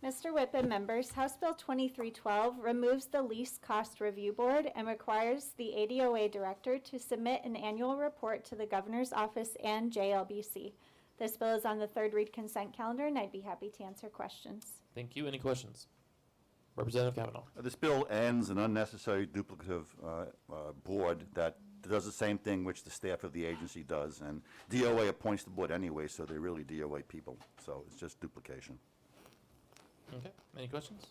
Mr. Whip and members, House Bill 2312 removes the Lease Cost Review Board and requires the ADOA director to submit an annual report to the governor's office and JLBC. This bill is on the third read consent calendar, and I'd be happy to answer questions. Thank you. Any questions? Representative Kavanaugh. This bill ends an unnecessary duplicative board that does the same thing which the staff of the agency does, and DOA appoints the board anyway, so they're really DOA people. So it's just duplication. Okay. Any questions?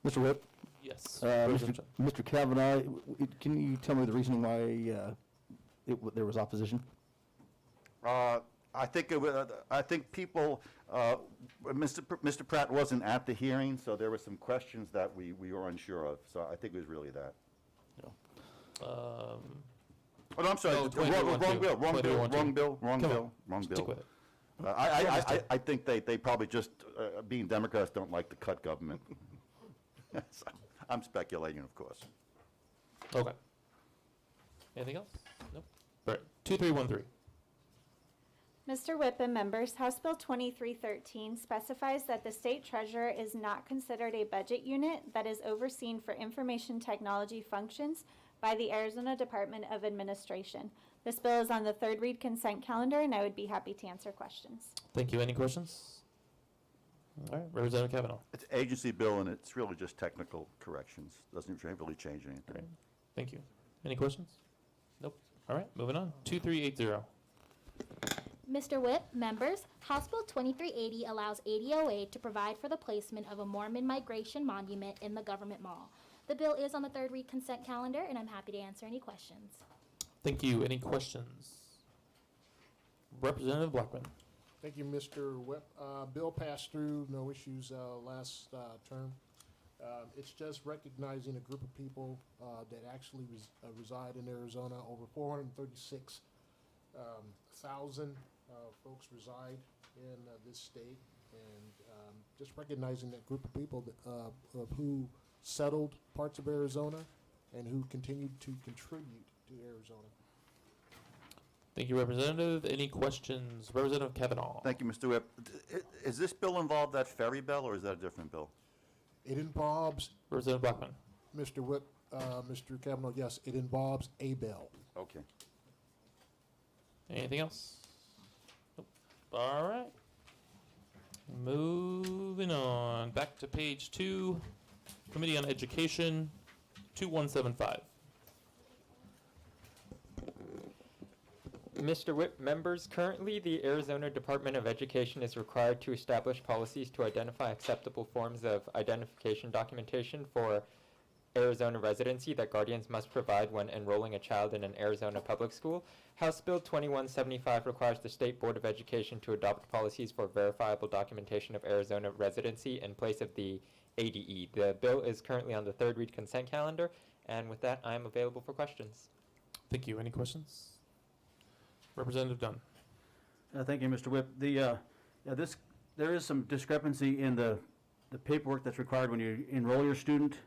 Mr. Whip? Yes. Mr. Kavanaugh, can you tell me the reason why there was opposition? I think people Mr. Pratt wasn't at the hearing, so there were some questions that we were unsure of, so I think it was really that. Oh, no, I'm sorry, Oh, wrong bill, 2312. wrong Come bill. on, stick with it. I think they probably just, being Democrats, don't like to cut government. I'm speculating, of course. Okay. Anything else? Nope. All right, 2313. Mr. Whip and members, House Bill 2313 specifies that the state treasurer is not considered a budget unit that is overseen for information technology functions by the Arizona Department of Administration. This bill is on the third read consent calendar, and I would be happy to answer questions. Thank you. Any questions? All right, Representative Kavanaugh. It's an agency bill, and it's really just technical corrections. Doesn't really change anything. Great. Thank you. Any questions? Nope. All right, moving on. 2380. Mr. Whip, members, House Bill 2380 allows ADOA to provide for the placement of a Mormon migration monument in the government mall. The bill is on the third read consent calendar, and I'm happy to answer any questions. Thank you. Any questions? Representative Blackman. Thank you, Mr. Whip. Bill passed through, no issues last term. It's just recognizing a group of people that actually reside in Arizona. Over 436,000 folks reside in this state, and just recognizing that group of people that, of who settled parts of Arizona and who continued to contribute to Arizona. Thank you, Representative. Any questions? Representative Kavanaugh. Thank you, Mr. Whip. Is this bill involve that ferry bill, or is that a different bill? It involves, Representative Blackman. Mr. Whip, Mr. Kavanaugh, yes, it involves a bill. Okay. Anything else? Nope. All right. Moving on. Back to page 2. Committee on Education, 2175. Mr. Whip, members, currently the Arizona Department of Education is required to establish policies to identify acceptable forms of identification documentation for Arizona residency that guardians must provide when enrolling a child in an Arizona public school. House Bill 2175 requires the State Board of Education to adopt policies for verifiable documentation of Arizona residency in place of the ADE. The bill is currently on the third read consent calendar, and with that, I am available for questions. Thank you. Any questions? Representative Dunn. Thank you, Mr. Whip. There is some discrepancy in the paperwork that's required when you enroll your student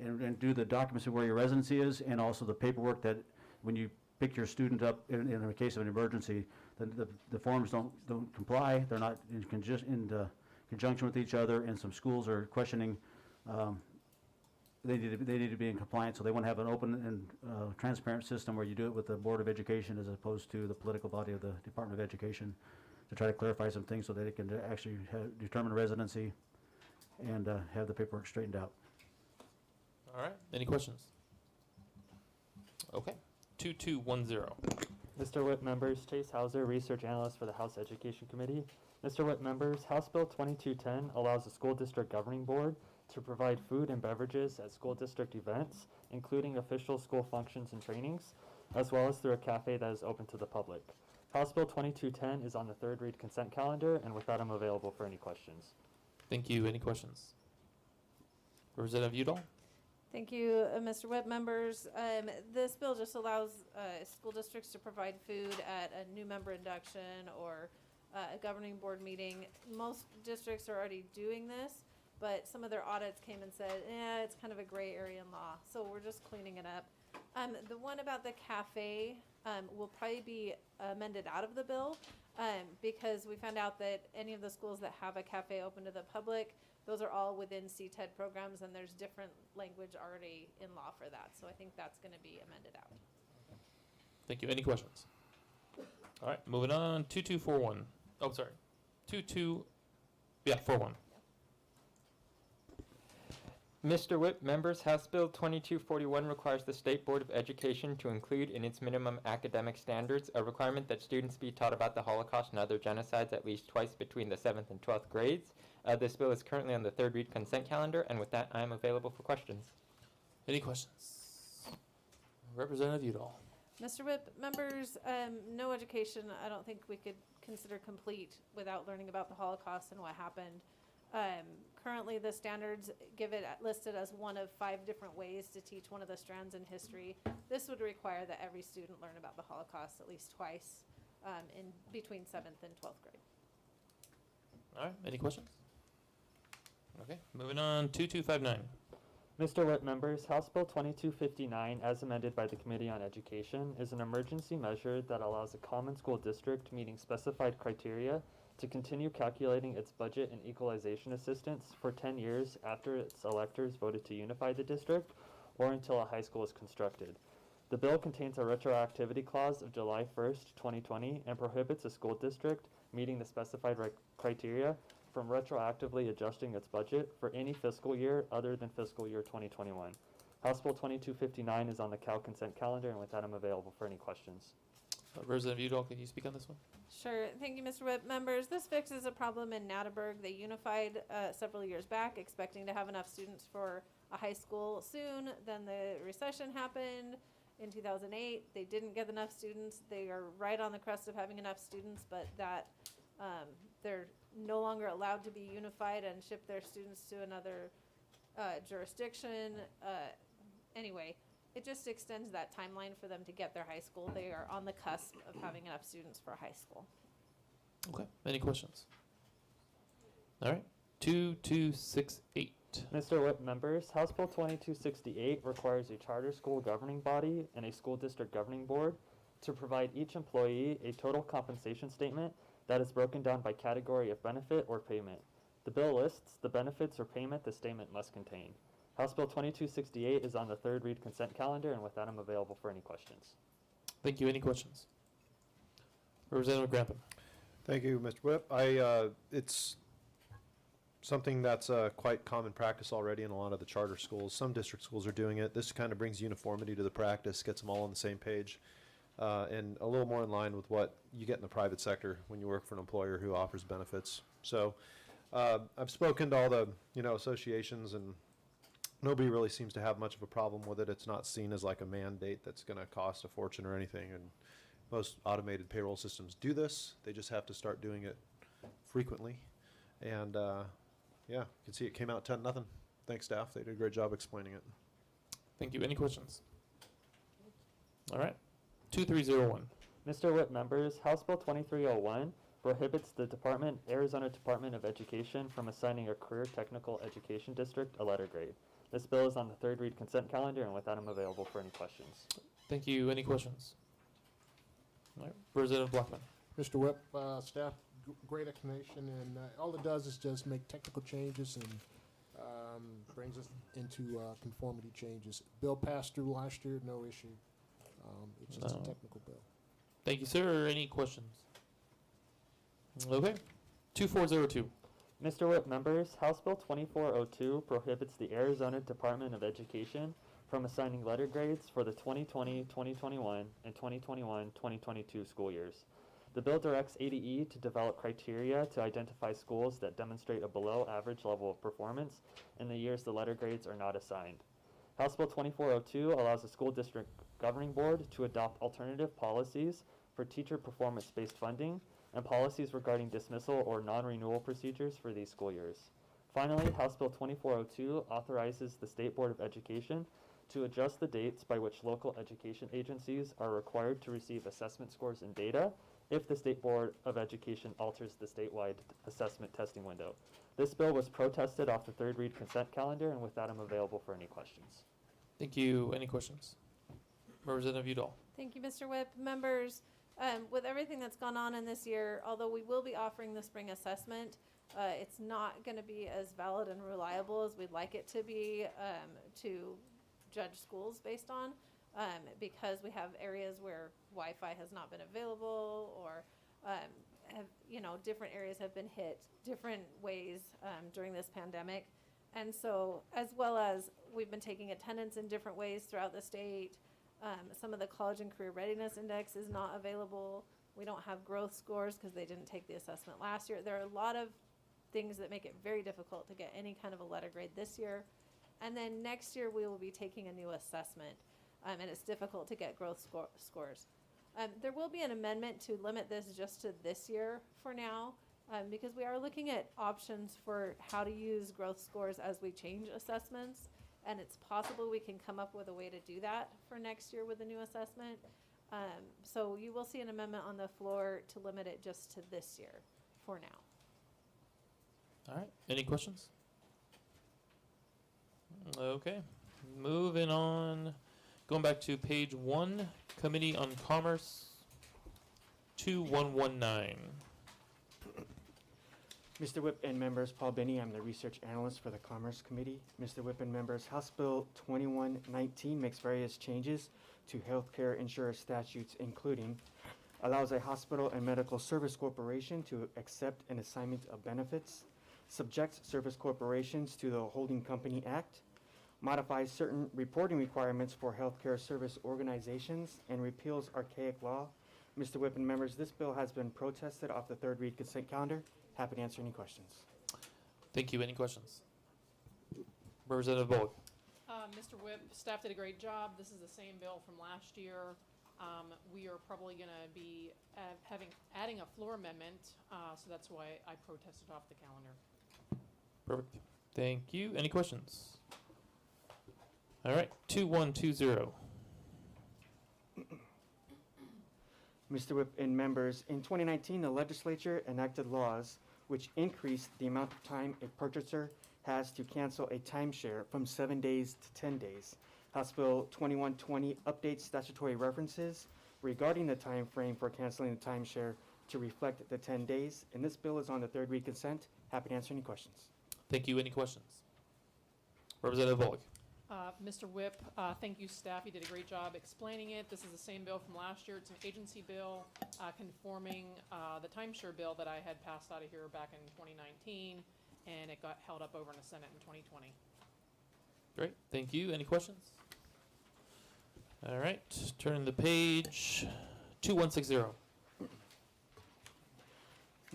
and do the documents of where your residency is, and also the paperwork that when you pick your student up in the case of an emergency, the forms don't comply. They're not in conjunction with each other, and some schools are questioning they need to be in compliance, so they want to have an open and transparent system where you do it with the Board of Education as opposed to the political body of the Department of Education, to try to clarify some things so that it can actually determine residency and have the paperwork straightened out. All right. Any questions? Okay. 2210. Mr. Whip, members, Chase Hauser, Research Analyst for the House Education Committee. Mr. Whip, members, House Bill 2210 allows the School District Governing Board to provide food and beverages at school district events, including official school functions and trainings, as well as through a cafe that is open to the public. House Bill 2210 is on the third read consent calendar, and with that, I'm available for any questions. Thank you. Any questions? Representative Udall. Thank you, Mr. Whip. Members, this bill just allows school districts to provide food at a new member induction or a governing board meeting. Most districts are already doing this, but some of their audits came and said, it's kind of a gray area in law. So we're just cleaning it up. The one about the cafe will probably be amended out of the bill because we found out that any of the schools that have a cafe open to the public, those are all within CTED programs, and there's different language already in law for that. So I think that's going to be amended out. Thank you. Any questions? All right. Moving on. 2241. Oh, sorry. 41. Mr. Whip, members, House Bill 2241 requires the State Board of Education to include in its minimum academic standards a requirement that students be taught about the Holocaust and other genocides at least twice between the 7th and 12th grades. This bill is currently on the third read consent calendar, and with that, I am available for questions. Any questions? Representative Udall. Mr. Whip, members, no education, I don't think we could considered complete without learning about the Holocaust and what happened. Currently, the standards give it listed as one of 5 different ways to teach one of the strands in history. This would require that every student learn about the Holocaust at least twice in between 7th and 12th grade. All right, any questions? Okay, moving on, 2259. Mr. Witt, members, House Bill 2259, as amended by the Committee on Education, is an emergency measure that allows a common school district meeting specified criteria to continue calculating its budget and equalization assistance for 10 years after its electors voted to unify the district or until a high school is constructed. The bill contains a retroactivity clause of July 1st, 2020, and prohibits a school district meeting the specified criteria from retroactively adjusting its budget for any fiscal year other than fiscal year 2021. House Bill 2259 is on the Cal consent calendar, and with that, I'm available for any questions. Representative Udall, can you speak on this one? Sure. Thank you, Mr. Whip. Members, this fixes a problem in Natterburg. They unified several years back, expecting to have enough students for a high school soon. Then the recession happened in 2008. They didn't get enough students. They are right on the crest of having enough students, but that they're no longer allowed to be unified and ship their students to another jurisdiction. Anyway, it just extends that timeline for them to get their high school. They are on the cusp of having enough students for high school. Okay, any questions? All right, 2268. Mr. Whip, members, House Bill 2268 requires a charter school governing body and a school district governing board to provide each employee a total compensation statement that is broken down by category of benefit or payment. The bill lists the benefits or payment the statement must contain. House Bill 2268 is on the 3rd read consent calendar, and with that, I'm available for any questions. Thank you. Any questions? Representative Grampan. Thank you, Mr. Whip. It's something that's quite common practice already in a lot of the charter schools. Some district schools are doing it. This kind of brings uniformity to the practice, gets them all on the same page, and a little more in line with what you get in the private sector when you work for an employer who offers benefits. So I've spoken to all the associations, and nobody really seems to have much of a problem with it. It's not seen as like a mandate that's going to cost a fortune or anything. And most automated payroll systems do this. They just have to start doing it frequently. And yeah, you can see it came out 10-0. Thanks, staff. They did a great job explaining it. Thank you. Any questions? All right. 2301. Mr. Whip, members, House Bill 2301 prohibits the Arizona Department of Education from assigning a career technical education district a letter grade. This bill is on the 3rd read consent calendar, and with that, I'm available for any questions. Thank you. Any questions? All right. Representative Blackman. Mr. Whip, staff, great explanation, and all it does is just make technical changes and brings us into conformity changes. Bill passed through last year, no issue. It's just a technical bill. Thank you, sir. Any questions? Okay. 2402. Mr. Whip, members, House Bill 2402 prohibits the Arizona Department of Education from assigning letter grades for the 2020-2021 and 2021-2022 school years. The bill directs ADE to develop criteria to identify schools that demonstrate a below average level of performance in the years the letter grades are not assigned. House Bill 2402 allows the school district governing board to adopt alternative policies for teacher performance-based funding and policies regarding dismissal or non-renewal procedures for these school years. Finally, House Bill 2402 authorizes the State Board of Education to adjust the dates by which local education agencies are required to receive assessment scores and data if the State Board of Education alters the statewide assessment testing window. This bill was protested off the 3rd read consent calendar, and with that, I'm available for any questions. Thank you. Any questions? Representative Udall. Thank you, Mr. Whip. Members, with everything that's gone on in this year, although we will be offering the spring assessment, it's not going to be as valid and reliable as we'd like it to be to judge schools based on, because we have areas where Wi-Fi has not been available, or different areas have been hit different ways during this pandemic. And so, as well as we've been taking attendance in different ways throughout the state, some of the college and career readiness index is not available. We don't have growth scores because they didn't take the assessment last year. There are a lot of things that make it very difficult to get any kind of a letter grade this year. And then next year we will be taking a new assessment, and it's difficult to get growth scores. There will be an amendment to limit this just to this year for now, because we are looking at options for how to use growth scores as we change assessments. And it's possible we can come up with a way to do that for next year with the new assessment. So you will see an amendment on the floor to limit it just to this year for now. All right, any questions? Okay, moving on. Going back to page 1, Committee on Commerce, 2119. Mr. Whip and members, Paul Benny, I'm the research analyst for the Commerce Committee. Mr. Whip and members, House Bill 2119 makes various changes to healthcare insurer statutes, including allows a hospital and medical service corporation to accept an assignment of benefits, subjects service corporations to the Holding Company Act, modifies certain reporting requirements for healthcare service organizations, and repeals archaic law. Mr. Whip and members, this bill has been protested off the third read consent calendar. Happy to answer any questions. Thank you. Any questions? Representative Bullock. Mr. Whip, staff did a great job. This is the same bill from last year. We are probably going to be adding a floor amendment, so that's why I protested off the calendar. Perfect. Thank you. Any questions? All right, 2120. Mr. Whip and members, in 2019, the legislature enacted laws which increased the amount of time a purchaser has to cancel a timeshare from 7 days to 10 days. House Bill 2120 updates statutory references regarding the time frame for canceling the timeshare to reflect the 10 days. And this bill is on the third read consent. Happy to answer any questions. Thank you. Any questions? Representative Bullock. Mr. Whip, thank you, staff. You did a great job explaining it. This is the same bill from last year. It's an agency bill conforming the timeshare bill that I had passed out of here back in 2019, and it got held up over in the Senate in 2020. Great. Thank you. Any questions? All right. Turn the page. 2160.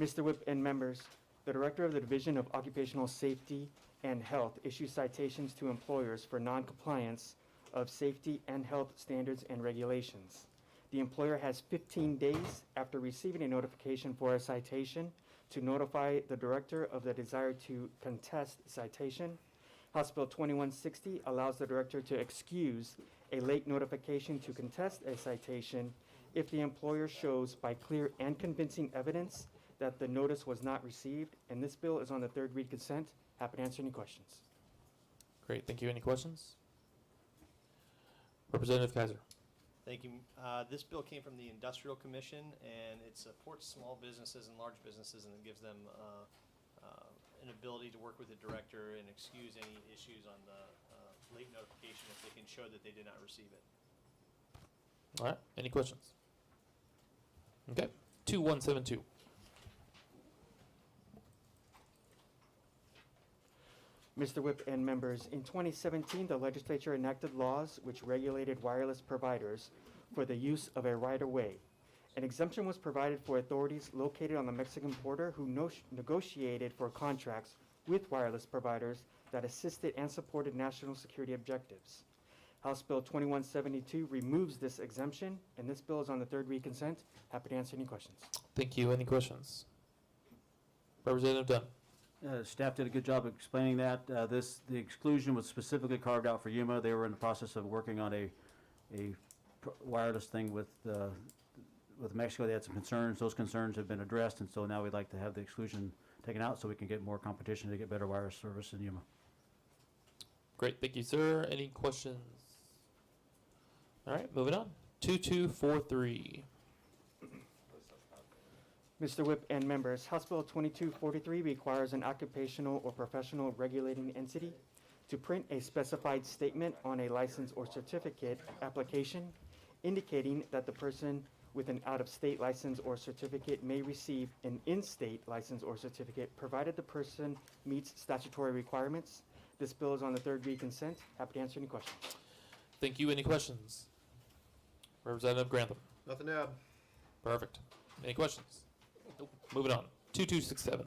Mr. Whip and members, the Director of the Division of Occupational Safety and Health issues citations to employers for non-compliance of safety and health standards and regulations. The employer has 15 days after receiving a notification for a citation to notify the director of the desire to contest the citation. House Bill 2160 allows the director to excuse a late notification to contest a citation if the employer shows by clear and convincing evidence that the notice was not received, and this bill is on the third read consent. Happy to answer any questions. Great. Thank you. Any questions? Representative Kaiser. Thank you. This bill came from the Industrial Commission, and it supports small businesses and large businesses, and it gives them an ability to work with the director and excuse any issues on the late notification if they can show that they did not receive it. All right. Any questions? Okay. 2172. Mr. Whip and members, in 2017, the legislature enacted laws which regulated wireless providers for the use of a right-of-way. An exemption was provided for authorities located on the Mexican border who negotiated for contracts with wireless providers that assisted and supported national security objectives. House Bill 2172 removes this exemption, and this bill is on the third read consent. Happy to answer any questions. Thank you. Any questions? Representative Dunn. Staff did a good job of explaining that. The exclusion was specifically carved out for Yuma. They were in the process of working on a wireless thing with Mexico. They had some concerns. Those concerns have been addressed, and so now we'd like to have the exclusion taken out so we can get more competition to get better wireless service in Yuma. Great. Thank you, sir. Any questions? All right. Moving on. 2243. Mr. Whip and members, House Bill 2243 requires an occupational or professional regulating entity to print a specified statement on a license or certificate application indicating that the person with an out-of-state license or certificate may receive an in-state license or certificate provided the person meets statutory requirements. This bill is on the third read consent. Happy to answer any questions. Thank you. Any questions? Representative Grantham. Nothing to add. Perfect. Any questions? Nope. Moving on. 2267.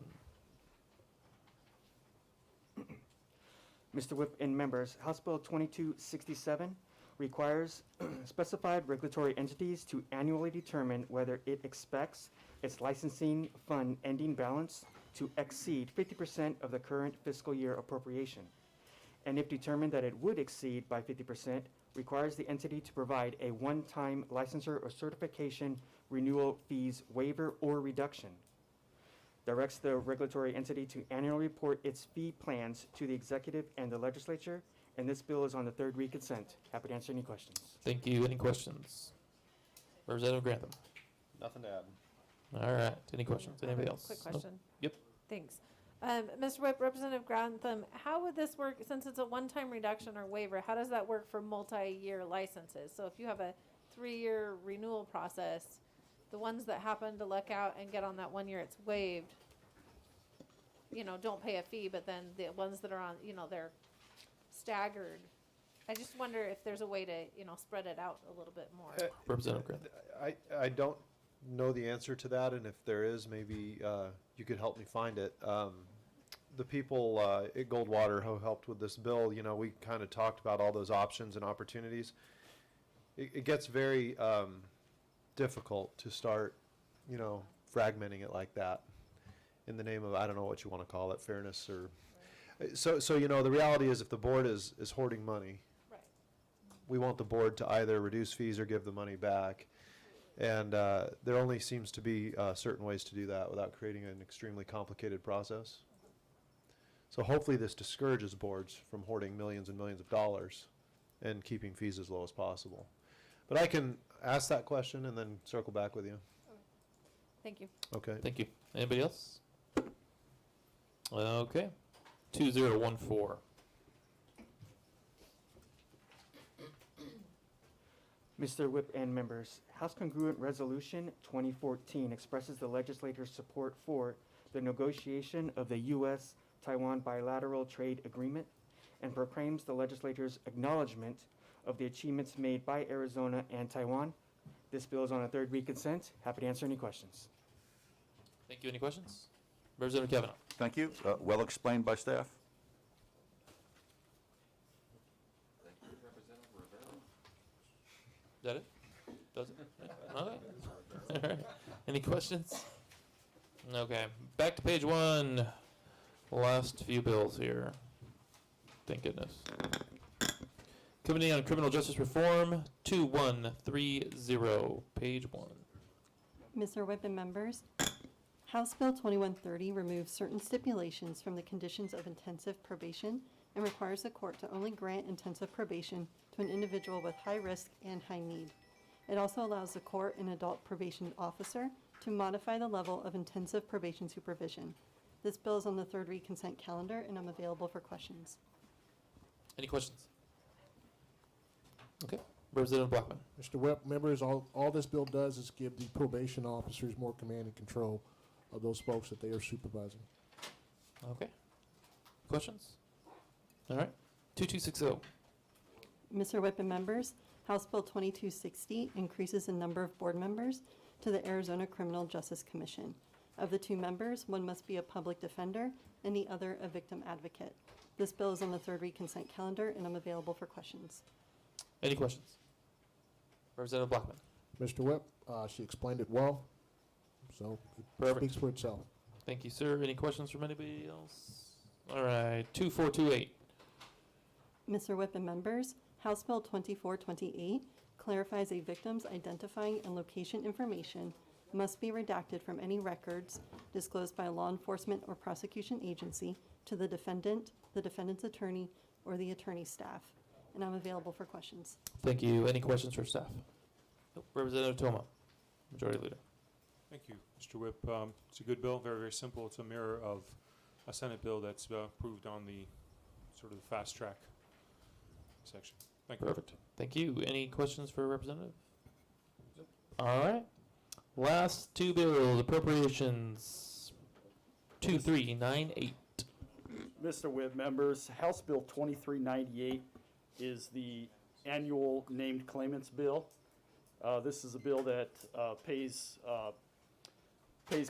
Mr. Whip and members, House Bill 2267 requires specified regulatory entities to annually determine whether it expects its licensing fund ending balance to exceed 50% of the current fiscal year appropriation. And if determined that it would exceed by 50%, requires the entity to provide a one-time licensure or certification renewal fees waiver or reduction. Directs the regulatory entity to annually report its fee plans to the executive and the legislature, and this bill is on the third read consent. Happy to answer any questions. Thank you. Any questions? Representative Grantham. Nothing to add. All right. Any questions? Anybody else? Quick No? question. Yep. Thanks. Mr. Whip, Representative Grantham, how would this work, since it's a one-time reduction or waiver, how does that work for multi-year licenses? So if you have a 3-year renewal process, the ones that happen to luck out and get on that 1 year it's waived, don't pay a fee, but then the ones that are on, they're staggered. I just wonder if there's a way to, spread it out a little bit more. Representative Grantham. I don't know the answer to that, and if there is, maybe you could help me find it. The people at Goldwater who helped with this bill, we kind of talked about all those options and opportunities. It gets very difficult to start, fragmenting it like that in the name of, I don't know what you want to call it, fairness or... So the reality is if the board is hoarding money, right, we want the board to either reduce fees or give the money back. And there only seems to be certain ways to do that without creating an extremely complicated process. So hopefully this discourages boards from hoarding millions and millions of dollars and keeping fees as low as possible. But I can ask that question and then circle back with you. Thank you. Okay. Thank you. Anybody else? Okay. 2014. Mr. Whip and members, House Congruent Resolution 2014 expresses the legislature's support for the negotiation of the U.S.-Taiwan Bilateral Trade Agreement and proclaims the legislature's acknowledgement of the achievements made by Arizona and Taiwan. This bill is on a third read consent. Happy to answer any questions. Thank you. Any questions? Representative Kavanaugh. Thank you. Well explained by staff. Is that it? Does it? Yeah. Okay. All right. Any questions? Okay. Back to page 1. Last few bills here. Thank goodness. Committee on Criminal Justice Reform, 2130, page 1. Mr. Whip and members, House Bill 2130 removes certain stipulations from the conditions of intensive probation and requires the court to only grant intensive probation to an individual with high risk and high need. It also allows the court and adult probation officer to modify the level of intensive probation supervision. This bill is on the third read consent calendar, and I'm available for questions. Any questions? Okay. Representative Blackman. Mr. Webb, members, all this bill does is give the probation officers more command and control of those folks that they are supervising. Okay. Questions? All right. 2260. Mr. Whip and members, House Bill 2260 increases the number of board members to the Arizona Criminal Justice Commission. Of the 2 members, one must be a public defender and the other a victim advocate. This bill is on the third read consent calendar, and I'm available for questions. Any questions? Representative Blackman. Mr. Webb, she explained it well, so it speaks for itself. Thank you, sir. Any questions from anybody else? All right. 2428. Mr. Whip and members, House Bill 2428 clarifies a victim's identifying and location information must be redacted from any records disclosed by a law enforcement or prosecution agency to the defendant, the defendant's attorney, or the attorney's staff. And I'm available for questions. Thank you. Any questions for staff? Nope. Representative Toma, Majority Leader. Thank you, Mr. Whip. It's a good bill, very, very simple. It's a mirror of a Senate bill that's approved on the sort of the fast track section. Thank you. Perfect. Thank you. Any questions for Representative? All right. Last 2 bills, appropriations 2398. Mr. Whip, members, House Bill 2398 is the annual named claimants bill. This is a bill that pays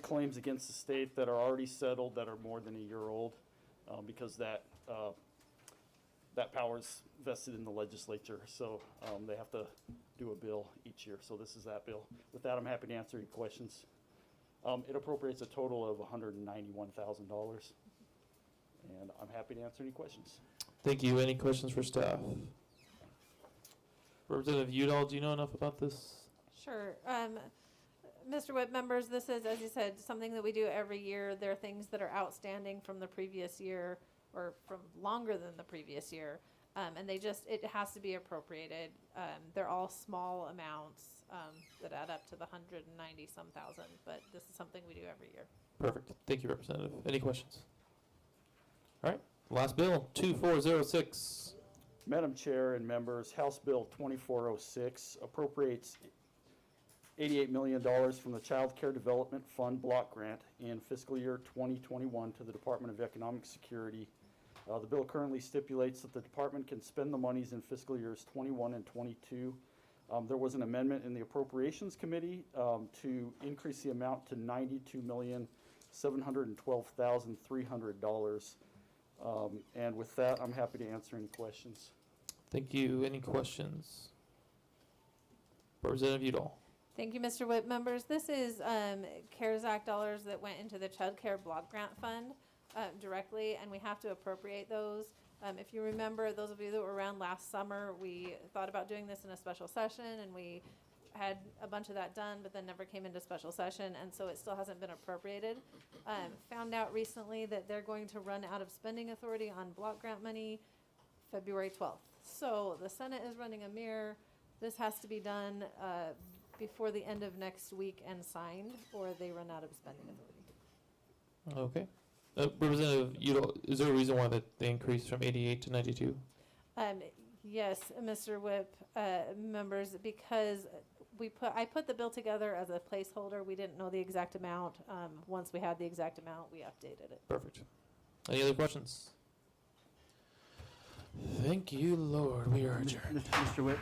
claims against the state that are already settled, that are more than a year old, because that that power's vested in the legislature, so they have to do a bill each year. So this is that bill. With that, I'm happy to answer any questions. It appropriates a total of $191,000, and I'm happy to answer any questions. Thank you. Any questions for staff? Representative Udall, do you know enough about this? Sure. Mr. Whip, members, this is, as you said, something that we do every year. There are things that are outstanding from the previous year or from longer than the previous year. And it has to be appropriated. They're all small amounts that add up to the 190-some thousand, but this is something we do every year. Perfect. Thank you, Representative. Any questions? All right. Last bill, 2406. Madam Chair and members, House Bill 2406 appropriates $88 million from the Child Care Development Fund block grant in fiscal year 2021 to the Department of Economic Security. The bill currently stipulates that the department can spend the monies in fiscal years 21 and 22. There was an amendment in the Appropriations Committee to increase the amount to $92,712,300. And with that, I'm happy to answer any questions. Thank you. Any questions? Representative Udall. Thank you, Mr. Whip. Members, this is CARES Act dollars that went into the Child Care Block Grant Fund directly, and we have to appropriate those. If you remember, those of you that were around last summer, we thought about doing this in a special session, and we had a bunch of that done, but then never came into special session, and so it still hasn't been appropriated. Found out recently that they're going to run out of spending authority on block grant money February 12th. So the Senate is running a mirror. This has to be done before the end of next week and signed, or they run out of spending authority. Okay. Representative Udall, is there a reason why they increased from 88 to 92? Yes, Mr. Whip, members, because I put the bill together as a placeholder. We didn't know the exact amount. Once we had the exact amount, we updated it. Perfect. Any other questions? Thank you, Lord. We are adjourned. Mr. Whip?